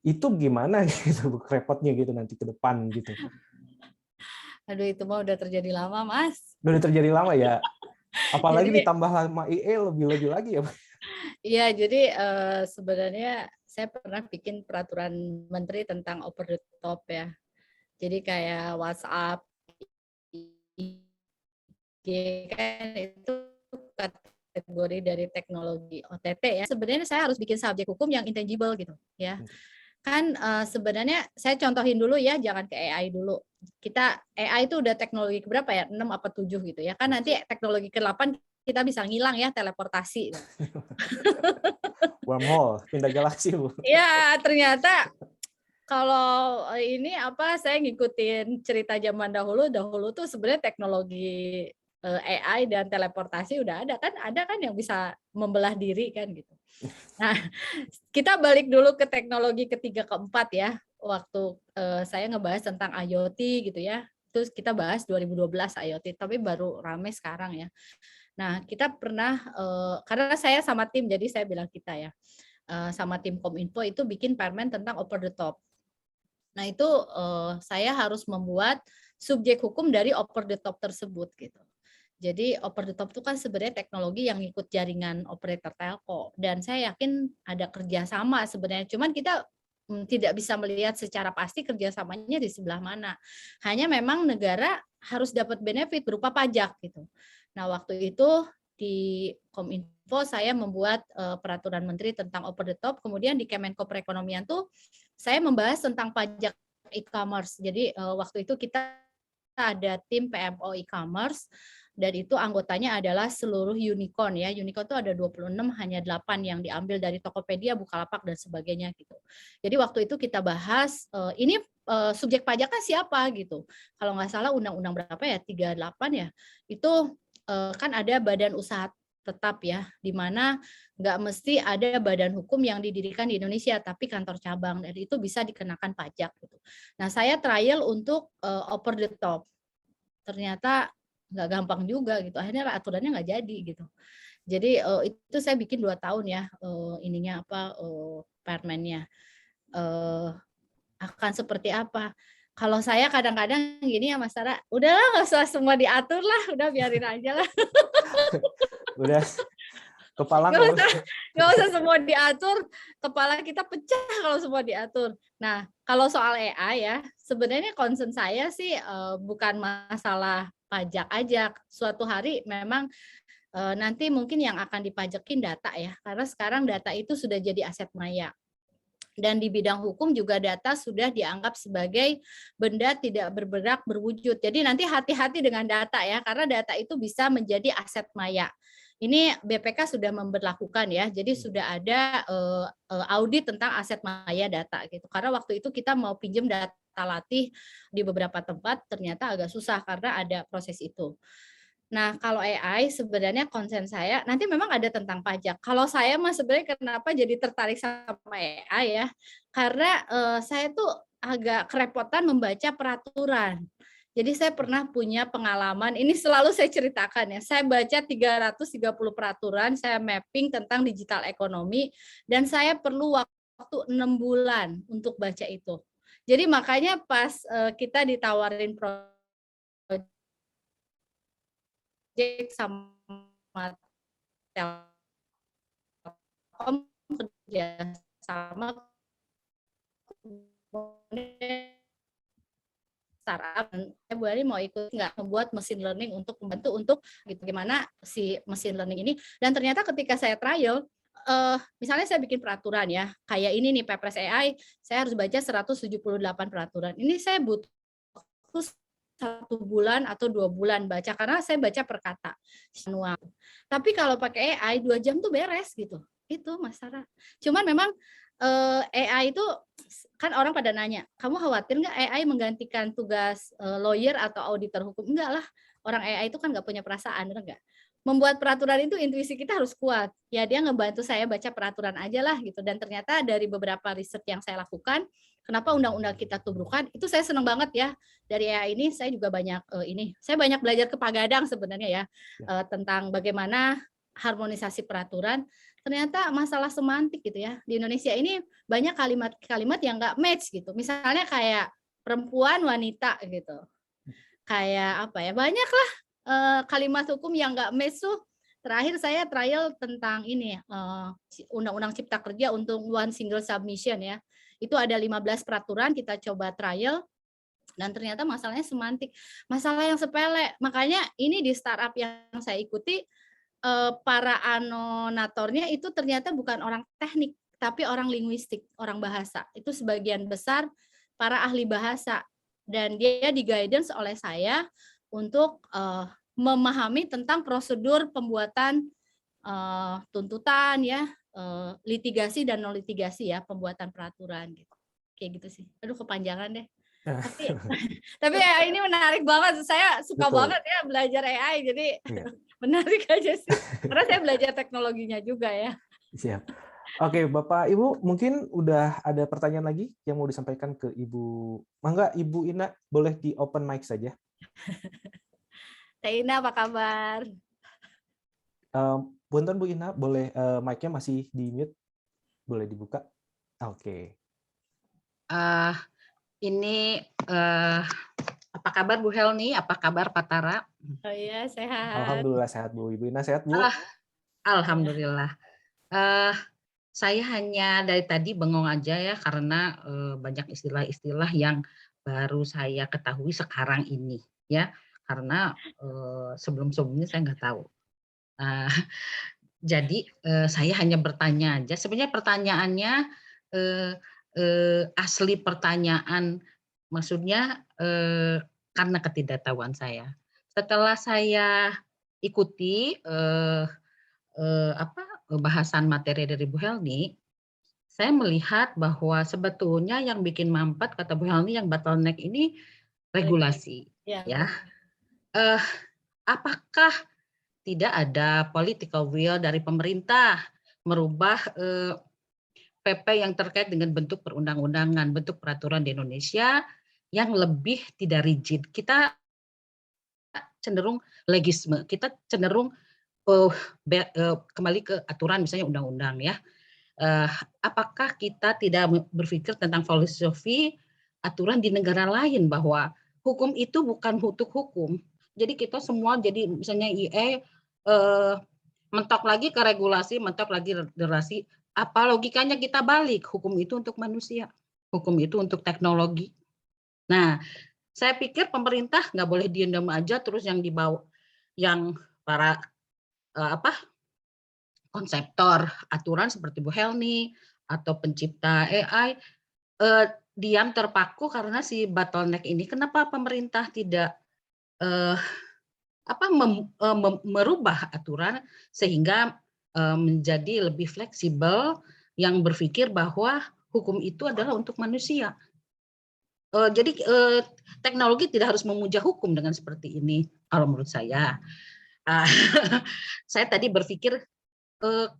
[SPEAKER 1] Itu gimana gitu repotnya gitu nanti ke depan gitu.
[SPEAKER 3] Aduh, itu mah udah terjadi lama, Mas.
[SPEAKER 1] Udah terjadi lama ya. Apalagi
[SPEAKER 3] Jadi
[SPEAKER 1] ditambah lama AI lebih-lebih lagi ya.
[SPEAKER 3] iya, jadi sebenarnya saya pernah bikin peraturan menteri tentang over the top ya. Jadi kayak WhatsApp, IG kan itu kategori dari teknologi OTT ya. Sebenarnya saya harus bikin subjek hukum yang intangible gitu ya. Kan sebenarnya saya contohin dulu ya, jangan ke AI dulu. Kita AI itu udah teknologi berapa ya? 6 apa 7 gitu ya. Kan nanti teknologi ke-8 kita bisa ngilang ya, teleportasi.
[SPEAKER 1] Wormhole, pindah galaksi Bu.
[SPEAKER 3] Ya, ternyata kalau ini saya ngikutin cerita zaman dahulu tuh sebenarnya teknologi AI dan teleportasi udah ada kan yang bisa membelah diri kan gitu. Nah, kita balik dulu ke teknologi ketiga keempat ya. Waktu saya ngebahas tentang IoT gitu ya. Terus kita bahas 2012 IoT, tapi baru rame sekarang ya. Nah, kita pernah karena saya sama tim, jadi saya bilang kita ya. Sama tim Kominfo itu bikin permen tentang over the top. Nah, itu saya harus membuat subjek hukum dari over the top tersebut gitu. Jadi over the top itu kan sebenarnya teknologi yang ikut jaringan operator telco, dan saya yakin ada kerjasama sebenarnya. Cuman kita tidak bisa melihat secara pasti kerjasamanya di sebelah mana. Hanya memang negara harus dapat benefit berupa pajak gitu. Nah, waktu itu di Kominfo saya membuat peraturan menteri tentang over the top. Kemudian di Kemenko Perekonomian tuh saya membahas tentang pajak e-commerce. Jadi waktu itu kita ada tim PMO e-commerce, dan itu anggotanya adalah seluruh unicorn ya. Unicorn itu ada 26, hanya 8 yang diambil dari Tokopedia, Bukalapak dan sebagainya gitu. Jadi waktu itu kita bahas ini subjek pajaknya siapa gitu. Kalau nggak salah undang-undang berapa ya, 38 ya. Itu kan ada badan usaha tetap ya, di mana nggak mesti ada badan hukum yang didirikan di Indonesia, tapi kantor cabang, dan itu bisa dikenakan pajak gitu. Nah, saya trial untuk over the top. Ternyata nggak gampang juga gitu. Akhirnya aturannya nggak jadi gitu. Jadi itu saya bikin 2 tahun ya permennya. Akan seperti apa? Kalau saya kadang-kadang gini ya Mas Tara, udahlah nggak usah semua diatur lah, udah biarin aja lah.
[SPEAKER 1] Udah kepala
[SPEAKER 3] Nggak usah semua diatur, kepala kita pecah kalau semua diatur. Nah, kalau soal AI ya, sebenarnya concern saya sih bukan masalah pajak aja. Suatu hari memang nanti mungkin yang akan dipajakin data ya, karena sekarang data itu sudah jadi aset maya. Dan di bidang hukum juga data sudah dianggap sebagai benda tidak bergerak berwujud. Jadi nanti hati-hati dengan data ya, karena data itu bisa menjadi aset maya. Ini BPK sudah memberlakukan ya, jadi sudah ada audit tentang aset maya data gitu. Karena waktu itu kita mau pinjam data latih di beberapa tempat, ternyata agak susah karena ada proses itu. Nah, kalau AI sebenarnya konsen saya nanti memang ada tentang pajak. Kalau saya mah sebenarnya kenapa jadi tertarik sama AI ya, karena, saya tuh agak kerepotan membaca peraturan. Jadi saya pernah punya pengalaman, ini selalu saya ceritakan ya, saya baca 330 peraturan, saya mapping tentang digital ekonomi, dan saya perlu waktu 6 bulan untuk baca itu. Jadi makanya pas, kita ditawarin sama Telkom kerja sama startup, dan saya Bu mau ikut nggak membuat mesin learning untuk membantu untuk gitu gimana si mesin learning ini, dan ternyata ketika saya trial, misalnya saya bikin peraturan ya, kayak ini nih Pepres AI, saya harus baca 178 peraturan. Ini saya butuh 1 bulan atau 2 bulan baca, karena saya baca per kata manual. Tapi kalau pakai AI 2 jam tuh beres gitu. Itu Mas Sarah. Cuman memang AI itu kan orang pada nanya, "Kamu khawatir nggak AI menggantikan tugas lawyer atau auditor hukum?" Enggak lah, orang AI itu kan nggak punya perasaan, bener nggak? Membuat peraturan itu intuisi kita harus kuat. Ya dia ngebantu saya baca peraturan aja lah gitu, dan ternyata dari beberapa riset yang saya lakukan, kenapa undang-undang kita tubrukkan, itu saya senang banget ya. Dari AI ini saya juga banyak saya banyak belajar ke Pak Gadang sebenarnya ya, tentang bagaimana harmonisasi peraturan. Ternyata masalah semantik gitu ya. Di Indonesia ini banyak kalimat-kalimat yang nggak match gitu. Misalnya kayak perempuan, wanita gitu. Kayak apa ya, banyaklah kalimat hukum yang nggak match tuh. Terakhir saya trial tentang ini, Undang-Undang Cipta Kerja untuk one single submission ya. Itu ada 15 peraturan kita coba trial, dan ternyata masalahnya semantik, masalah yang sepele. Makanya ini di startup yang saya ikuti, para anonatornya itu ternyata bukan orang teknik, tapi orang linguistik, orang bahasa. Itu sebagian besar para ahli bahasa, dan dia di-guidance oleh saya untuk memahami tentang prosedur pembuatan tuntutan ya, litigasi dan non litigasi ya, pembuatan peraturan gitu. Kayak gitu sih. Aduh kepanjangan deh. Tapi AI ini menarik banget. Saya suka
[SPEAKER 1] Betul.
[SPEAKER 3] banget ya belajar AI, jadi
[SPEAKER 1] Iya.
[SPEAKER 3] menarik aja sih. Karena saya belajar teknologinya juga ya.
[SPEAKER 1] Siap. Oke, Bapak Ibu, mungkin udah ada pertanyaan lagi yang mau disampaikan ke Ibu. Mangga Ibu Ina, boleh di open mic saja.
[SPEAKER 3] Teh Ina apa kabar?
[SPEAKER 1] Punten Bu Ina, boleh mic-nya masih di mute, boleh dibuka. Oke.
[SPEAKER 4] Ini apa kabar Bu Helni? Apa kabar Pak Tara?
[SPEAKER 3] Oh iya, sehat.
[SPEAKER 1] Alhamdulillah sehat Bu. Ibu Ina sehat Bu?
[SPEAKER 4] Alhamdulillah. Saya hanya dari tadi bengong aja ya, karena banyak istilah-istilah yang baru saya ketahui sekarang ini ya, karena sebelum-sebelumnya saya nggak tahu. Jadi saya hanya bertanya aja. Sebenarnya pertanyaannya asli pertanyaan, maksudnya karena ketidaktahuan saya. Setelah saya ikuti bahasan materi dari Bu Helni, saya melihat bahwa sebetulnya yang bikin mampet, kata Bu Helni, yang bottleneck ini regulasi. Ya. Apakah tidak ada political will dari pemerintah merubah PP yang terkait dengan bentuk perundang-undangan, bentuk peraturan di Indonesia yang lebih tidak rigid? Kita cenderung legisme, kita cenderung kembali ke aturan, misalnya undang-undang ya. Apakah kita tidak berpikir tentang filosofi aturan di negara lain, bahwa hukum itu bukan untuk hukum. Jadi kita semua jadi misalnya IE mentok lagi ke regulasi, mentok lagi regulasi. Apa logikanya kita balik? Hukum itu untuk manusia, hukum itu untuk teknologi. Nah, saya pikir pemerintah nggak boleh diam aja, terus yang dibawa, yang para konseptor aturan seperti Bu Helni atau pencipta AI diam terpaku karena si bottleneck ini. Kenapa pemerintah tidak merubah aturan sehingga menjadi lebih fleksibel, yang berpikir bahwa hukum itu adalah untuk manusia. Jadi teknologi tidak harus memuja hukum dengan seperti ini, kalau menurut saya. Saya tadi berpikir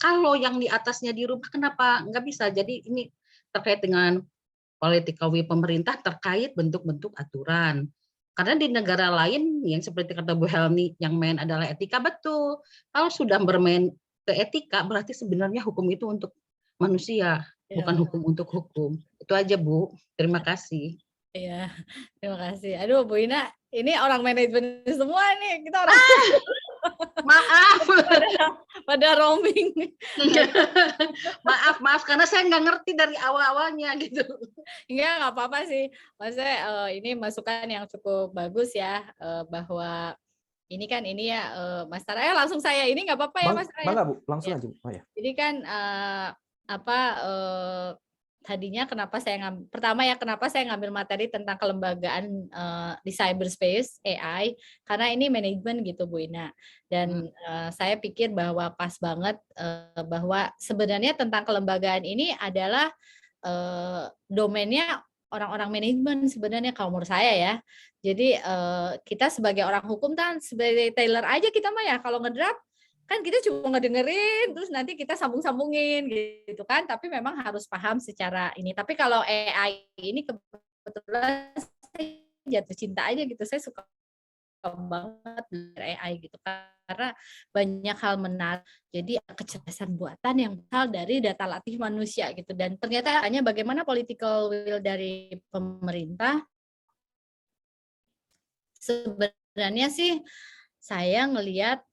[SPEAKER 4] kalau yang di atasnya dirubah, kenapa nggak bisa? Jadi ini terkait dengan political will pemerintah terkait bentuk-bentuk aturan. Karena di negara lain yang seperti kata Bu Helmi, yang main adalah etika, betul. Kalau sudah bermain ke etika, berarti sebenarnya hukum itu untuk manusia, bukan hukum untuk hukum. Itu aja, Bu. Terima kasih.
[SPEAKER 3] Iya, terima kasih. Aduh, Bu Ina, ini orang manajemen semua nih. Kita orang
[SPEAKER 4] Maaf.
[SPEAKER 3] pada roaming.
[SPEAKER 4] Maaf, karena saya nggak ngerti dari awal-awalnya gitu.
[SPEAKER 3] Nggak apa-apa sih. Maksudnya ini masukan yang cukup bagus ya, bahwa ini kan ini ya Mas Tara, langsung saya ini nggak apa-apa ya Mas Tara?
[SPEAKER 1] Bangga Bu, langsung
[SPEAKER 3] ya.
[SPEAKER 1] aja Bu. Oh, ya.
[SPEAKER 3] Jadi kan tadinya kenapa saya ngambil materi tentang kelembagaan di cyberspace AI, karena ini manajemen gitu Bu Ina. Dan saya pikir bahwa pas banget bahwa sebenarnya tentang kelembagaan ini adalah domainnya orang-orang manajemen sebenarnya kalau menurut saya ya. Jadi kita sebagai orang hukum kan sebagai tailor aja kita mah ya, kalau ngedraft kan kita cuma ngedengerin terus nanti kita sambung-sambungin gitu kan, tapi memang harus paham secara ini. Tapi kalau AI ini kebetulan saya jatuh cinta aja gitu, saya suka banget dengan AI gitu karena banyak hal menarik. Jadi kecerdasan buatan yang berasal dari data latih manusia gitu, dan ternyata hanya bagaimana political will dari pemerintah. Sebenarnya sih saya ngelihat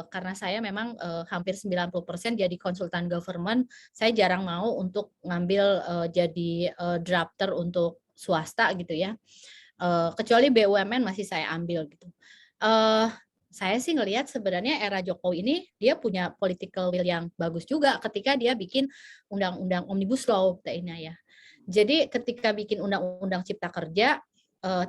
[SPEAKER 3] karena saya memang hampir 90% jadi konsultan government, saya jarang mau untuk ngambil jadi drafter untuk swasta gitu ya. Kecuali BUMN masih saya ambil gitu. Saya sih ngelihat sebenarnya era Jokowi ini dia punya political will yang bagus juga ketika dia bikin undang-undang Omnibus Law ya. Jadi ketika bikin undang-undang Cipta Kerja,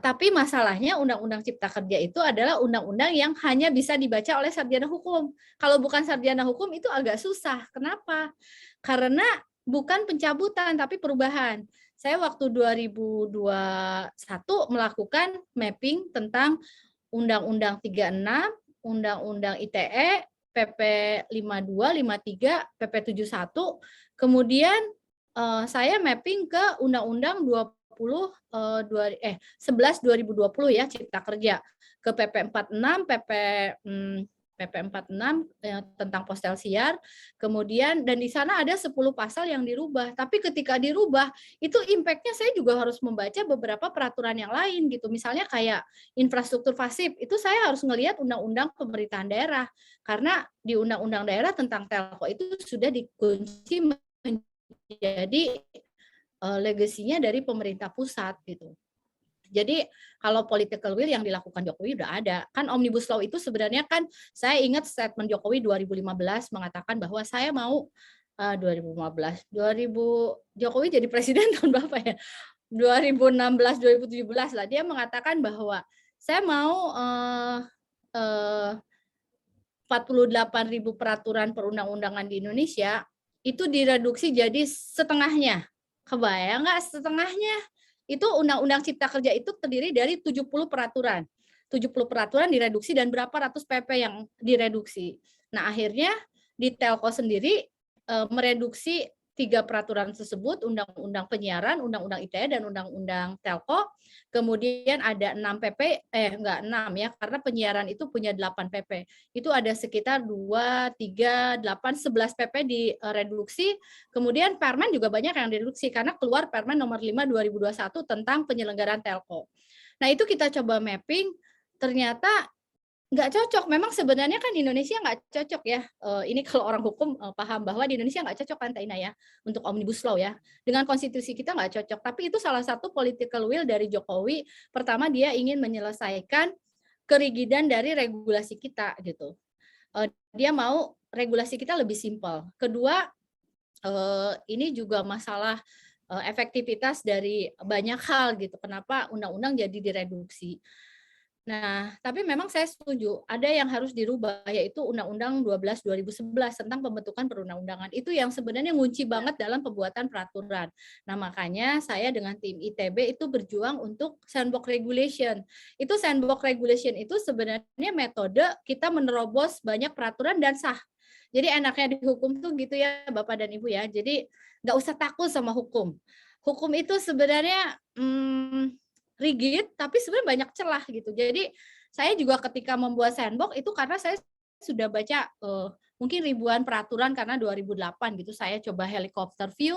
[SPEAKER 3] tapi masalahnya undang-undang Cipta Kerja itu adalah undang-undang yang hanya bisa dibaca oleh sarjana hukum. Kalau bukan sarjana hukum itu agak susah. Kenapa? Karena bukan pencabutan tapi perubahan. Saya waktu 2021 melakukan mapping tentang Undang-Undang 36, Undang-Undang ITE, PP 52, 53, PP 71, kemudian saya mapping ke Undang-Undang 11 2020 ya Cipta Kerja, ke PP 46, PP 46 tentang postel siar, kemudian dan di sana ada 10 pasal yang dirubah. Tapi ketika dirubah, itu impact-nya saya juga harus membaca beberapa peraturan yang lain gitu. Misalnya kayak infrastruktur pasif, itu saya harus ngelihat undang-undang pemerintahan daerah. Karena di undang-undang daerah tentang telco itu sudah dikunci menjadi legasinya dari pemerintah pusat gitu. Jadi kalau political will yang dilakukan Jokowi udah ada. Kan Omnibus Law itu sebenarnya kan saya ingat statement Jokowi 2015 mengatakan bahwa saya mau Jokowi jadi presiden tahun berapa ya? 2016 2017 lah, dia mengatakan bahwa saya mau 48.000 peraturan perundang-undangan di Indonesia itu direduksi jadi setengahnya. Kebayang nggak setengahnya? Itu Undang-Undang Cipta Kerja itu terdiri dari 70 peraturan. 70 peraturan direduksi dan berapa ratus PP yang direduksi. Nah, akhirnya di Telco sendiri mereduksi 3 peraturan tersebut, Undang-Undang Penyiaran, Undang-Undang ITE, dan Undang-Undang Telco. Kemudian ada 6 PP, enggak 6 ya, karena penyiaran itu punya 8 PP. Itu ada sekitar 2, 3, 8, 11 PP direduksi. Kemudian Permen juga banyak yang direduksi, karena keluar Permen nomor 5 2021 tentang penyelenggaraan Telco. Nah itu kita coba mapping, ternyata nggak cocok. Memang sebenarnya kan di Indonesia nggak cocok ya. Ini kalau orang hukum paham bahwa di Indonesia nggak cocok kan Taina ya untuk Omnibus Law ya. Dengan konstitusi kita nggak cocok. Tapi itu salah satu political will dari Jokowi. Pertama dia ingin menyelesaikan kerigidan dari regulasi kita gitu. Dia mau regulasi kita lebih simpel. Kedua ini juga masalah efektivitas dari banyak hal gitu. Kenapa undang-undang jadi direduksi? Nah, tapi memang saya setuju, ada yang harus dirubah, yaitu Undang-Undang 12 2011 tentang pembentukan perundang-undangan. Itu yang sebenarnya ngunci banget dalam pembuatan peraturan. Nah, makanya saya dengan tim ITB itu berjuang untuk sandbox regulation. Itu sandbox regulation itu sebenarnya metode kita menerobos banyak peraturan dan sah. Jadi enaknya dihukum tuh gitu ya Bapak dan Ibu ya. Jadi nggak usah takut sama hukum. Hukum itu sebenarnya rigid, tapi sebenarnya banyak celah gitu. Jadi saya juga ketika membuat sandbox itu karena saya sudah baca mungkin ribuan peraturan karena 2008 gitu saya coba helikopter view,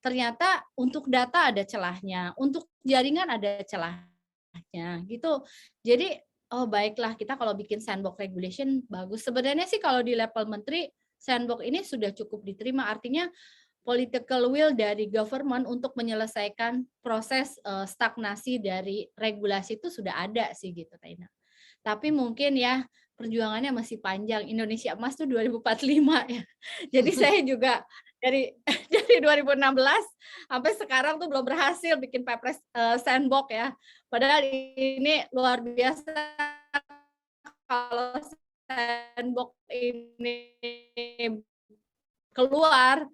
[SPEAKER 3] ternyata untuk data ada celahnya, untuk jaringan ada celahnya gitu. Jadi oh baiklah kita kalau bikin sandbox regulation bagus. Sebenarnya sih kalau di level menteri sandbox ini sudah cukup diterima, artinya political will dari government untuk menyelesaikan proses stagnasi dari regulasi itu sudah ada sih gitu Taina. Tapi mungkin ya perjuangannya masih panjang. Indonesia Emas tuh 2045 ya. Jadi saya juga dari dari 2016 sampai sekarang tuh belum berhasil bikin Perpres sandbox ya. Padahal ini luar biasa kalau sandbox ini keluar,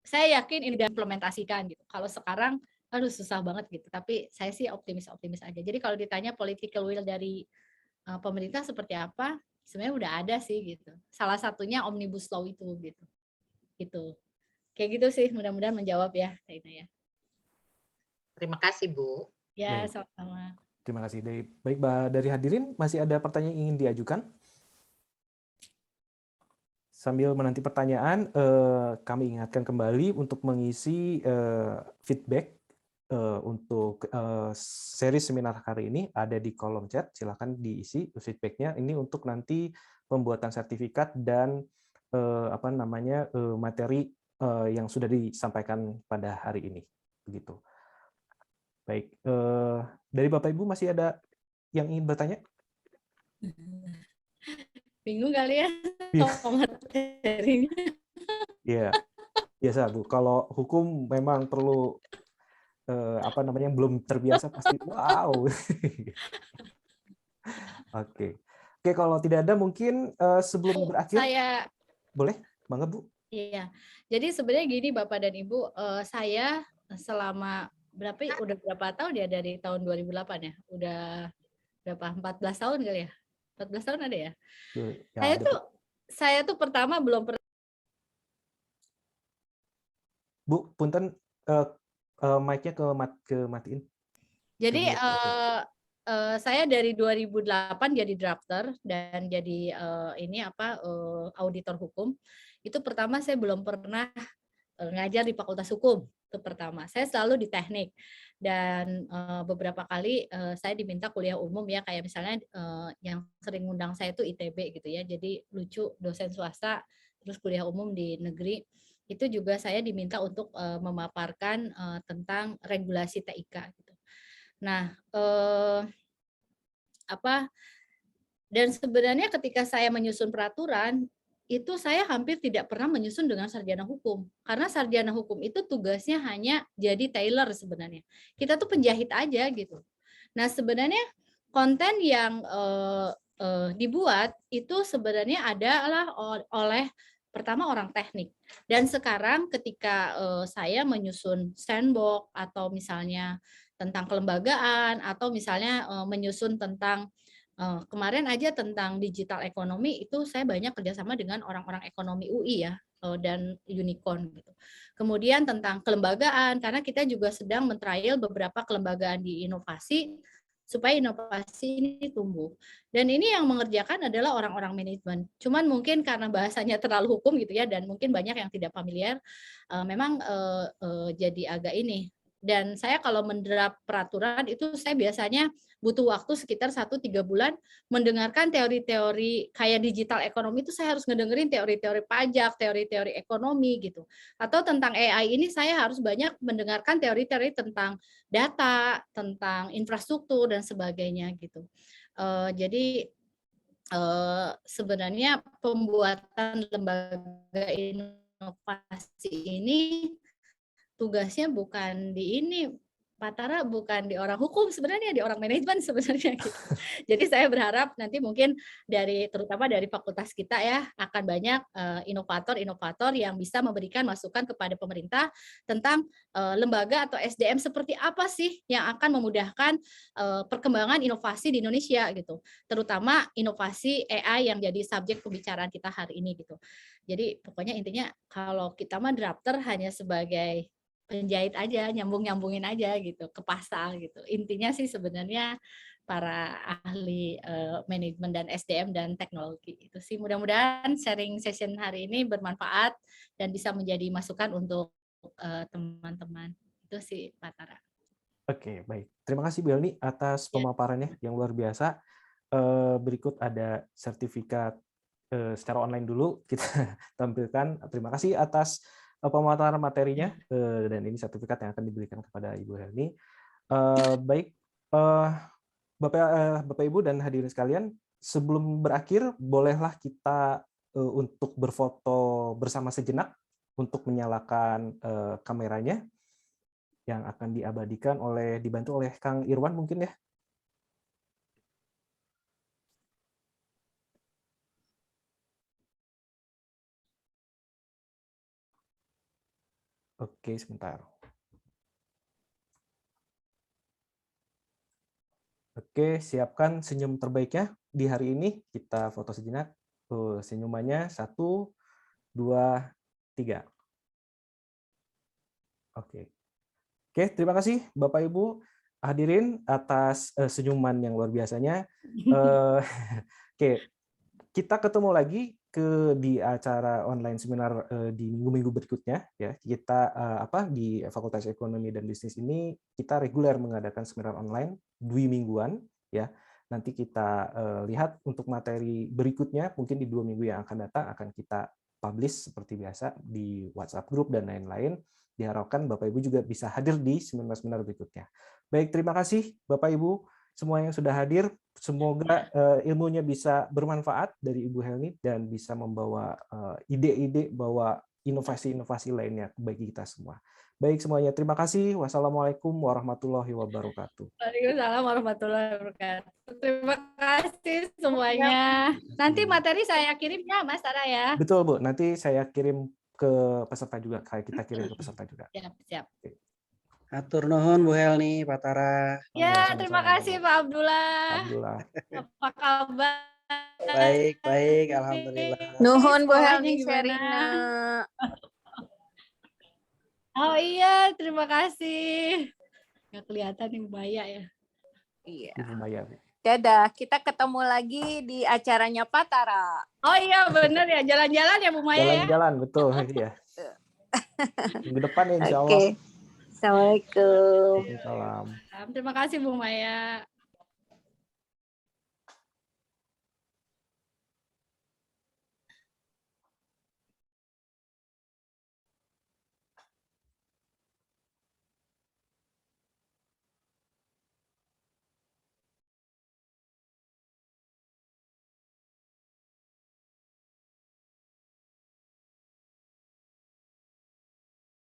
[SPEAKER 3] saya yakin ini diimplementasikan gitu. Kalau sekarang, aduh susah banget gitu. Tapi saya sih optimis-optimis aja. Jadi kalau ditanya political will dari pemerintah seperti apa, sebenarnya udah ada sih gitu. Salah satunya omnibus law itu gitu. Gitu. Kayak gitu sih. Mudah-mudahan menjawab ya, Taina ya.
[SPEAKER 4] Terima kasih Bu.
[SPEAKER 3] Ya,
[SPEAKER 1] Baik.
[SPEAKER 3] sama-sama.
[SPEAKER 1] Terima kasih. Baik, dari hadirin masih ada pertanyaan yang ingin diajukan? Sambil menanti pertanyaan, kami ingatkan kembali untuk mengisi feedback untuk seri seminar hari ini ada di kolom chat. Silakan diisi feedbacknya. Ini untuk nanti pembuatan sertifikat dan materi yang sudah disampaikan pada hari ini. Begitu. Baik, dari Bapak Ibu masih ada yang ingin bertanya?
[SPEAKER 3] Bingung kali ya materinya.
[SPEAKER 1] Iya, biasa Bu. Kalau hukum memang perlu yang belum terbiasa pasti wow. Oke, kalau tidak ada mungkin sebelum berakhir, boleh, bangga Bu.
[SPEAKER 3] Iya, jadi sebenarnya gini Bapak dan Ibu, saya selama udah berapa tahun ya dari tahun 2008 ya? Udah berapa? 14 tahun kali ya? 14 tahun ada ya?
[SPEAKER 1] Ya
[SPEAKER 3] saya tuh pertama belum pernah.
[SPEAKER 1] Bu, punten mic-nya ke matiin.
[SPEAKER 3] Jadi saya dari 2008 jadi drafter dan jadi auditor hukum. Itu pertama saya belum pernah ngajar di Fakultas Hukum, itu pertama. Saya selalu di teknik dan beberapa kali saya diminta kuliah umum ya, kayak misalnya yang sering ngundang saya itu ITB gitu ya. Jadi lucu dosen swasta terus kuliah umum di negeri. Itu juga saya diminta untuk memaparkan tentang regulasi TIK gitu. Nah, dan sebenarnya ketika saya menyusun peraturan itu saya hampir tidak pernah menyusun dengan sarjana hukum. Karena sarjana hukum itu tugasnya hanya jadi tailor sebenarnya. Kita tuh penjahit aja gitu. Nah, sebenarnya konten yang dibuat itu sebenarnya adalah oleh pertama orang teknik. Dan sekarang ketika saya menyusun sandbox atau misalnya tentang kelembagaan atau misalnya menyusun tentang kemarin aja tentang digital ekonomi itu saya banyak kerjasama dengan orang-orang ekonomi UI ya dan unicorn gitu. Kemudian tentang kelembagaan karena kita juga sedang men-trial beberapa kelembagaan di inovasi supaya inovasi ini tumbuh. Dan ini yang mengerjakan adalah orang-orang manajemen. Cuman mungkin karena bahasanya terlalu hukum gitu ya dan mungkin banyak yang tidak familiar, memang jadi agak ini. Dan saya kalau menderap peraturan itu saya biasanya butuh waktu sekitar 1-3 bulan mendengarkan teori-teori kayak digital ekonomi itu saya harus ngedengerin teori-teori pajak, teori-teori ekonomi gitu. Atau tentang AI ini saya harus banyak mendengarkan teori-teori tentang data, tentang infrastruktur dan sebagainya gitu. Jadi sebenarnya pembuatan lembaga inovasi ini tugasnya bukan di ini, Pak Tara, bukan di orang hukum sebenarnya, di orang manajemen sebenarnya gitu. Jadi saya berharap nanti mungkin terutama dari fakultas kita ya akan banyak inovator-inovator yang bisa memberikan masukan kepada pemerintah tentang lembaga atau SDM seperti apa sih yang akan memudahkan perkembangan inovasi di Indonesia gitu. Terutama inovasi AI yang jadi subjek pembicaraan kita hari ini gitu. Jadi pokoknya intinya kalau kita mah drafter hanya sebagai penjahit aja, nyambungin aja gitu ke pasal gitu. Intinya sih sebenarnya para ahli manajemen dan SDM dan teknologi itu sih. Mudah-mudahan sharing session hari ini bermanfaat dan bisa menjadi masukan untuk teman-teman. Itu sih Pak Tara.
[SPEAKER 1] Oke, baik. Terima kasih Bu Elni atas pemaparannya yang luar biasa. Berikut ada sertifikat secara online dulu kita tampilkan. Terima kasih atas pemaparan materinya, dan ini sertifikat yang akan diberikan kepada Ibu Helni. Baik, Bapak Ibu dan hadirin sekalian, sebelum berakhir, bolehlah kita untuk berfoto bersama sejenak untuk menyalakan kameranya yang akan diabadikan dibantu oleh Kang Irwan mungkin ya. Oke, sebentar. Oke, siapkan senyum terbaiknya di hari ini. Kita foto sejenak. Senyumannya 1, 2, 3. Oke. Oke, terima kasih Bapak Ibu hadirin atas senyuman yang luar biasanya. Oke, kita ketemu lagi di acara online seminar di minggu-minggu berikutnya ya. Kita di Fakultas Ekonomi dan Bisnis ini kita reguler mengadakan seminar online 2 mingguan ya. Nanti kita lihat untuk materi berikutnya mungkin di 2 minggu yang akan datang akan kita publish seperti biasa di WhatsApp group dan lain-lain. Diharapkan Bapak Ibu juga bisa hadir di seminar-seminar berikutnya. Baik, terima kasih Bapak Ibu semua yang sudah hadir. Semoga ilmunya bisa bermanfaat dari Ibu Helni dan bisa membawa ide-ide, bawa inovasi-inovasi lainnya bagi kita semua. Baik semuanya, terima kasih. Wassalamualaikum warahmatullahi wabarakatuh.
[SPEAKER 3] Waalaikumsalam warahmatullahi wabarakatuh. Terima kasih semuanya. Nanti materi saya kirim ya Mas Tara ya.
[SPEAKER 1] Betul Bu, nanti saya kirim ke peserta juga, kita kirim ke peserta juga.
[SPEAKER 3] Siap.
[SPEAKER 5] Atur nuhun Bu Helni, Pak Tara.
[SPEAKER 3] Ya, terima kasih Pak Abdullah. Apa kabar?
[SPEAKER 5] Baik, alhamdulillah.
[SPEAKER 6] Nuhun Bu Helni sharingnya.
[SPEAKER 3] Oh iya, terima kasih. Nggak kelihatan nih Bu Maya ya.
[SPEAKER 6] Iya.
[SPEAKER 1] Ibu Maya.
[SPEAKER 6] Dadah, kita ketemu lagi di acaranya Pak Tara.
[SPEAKER 3] Oh iya, benar ya. Jalan-jalan ya Bu Maya ya.
[SPEAKER 1] Jalan-jalan, betul. Iya. Minggu depan ya insya Allah.
[SPEAKER 6] Oke. Assalamualaikum.
[SPEAKER 1] Waalaikumsalam.
[SPEAKER 3] Terima kasih Bu Maya.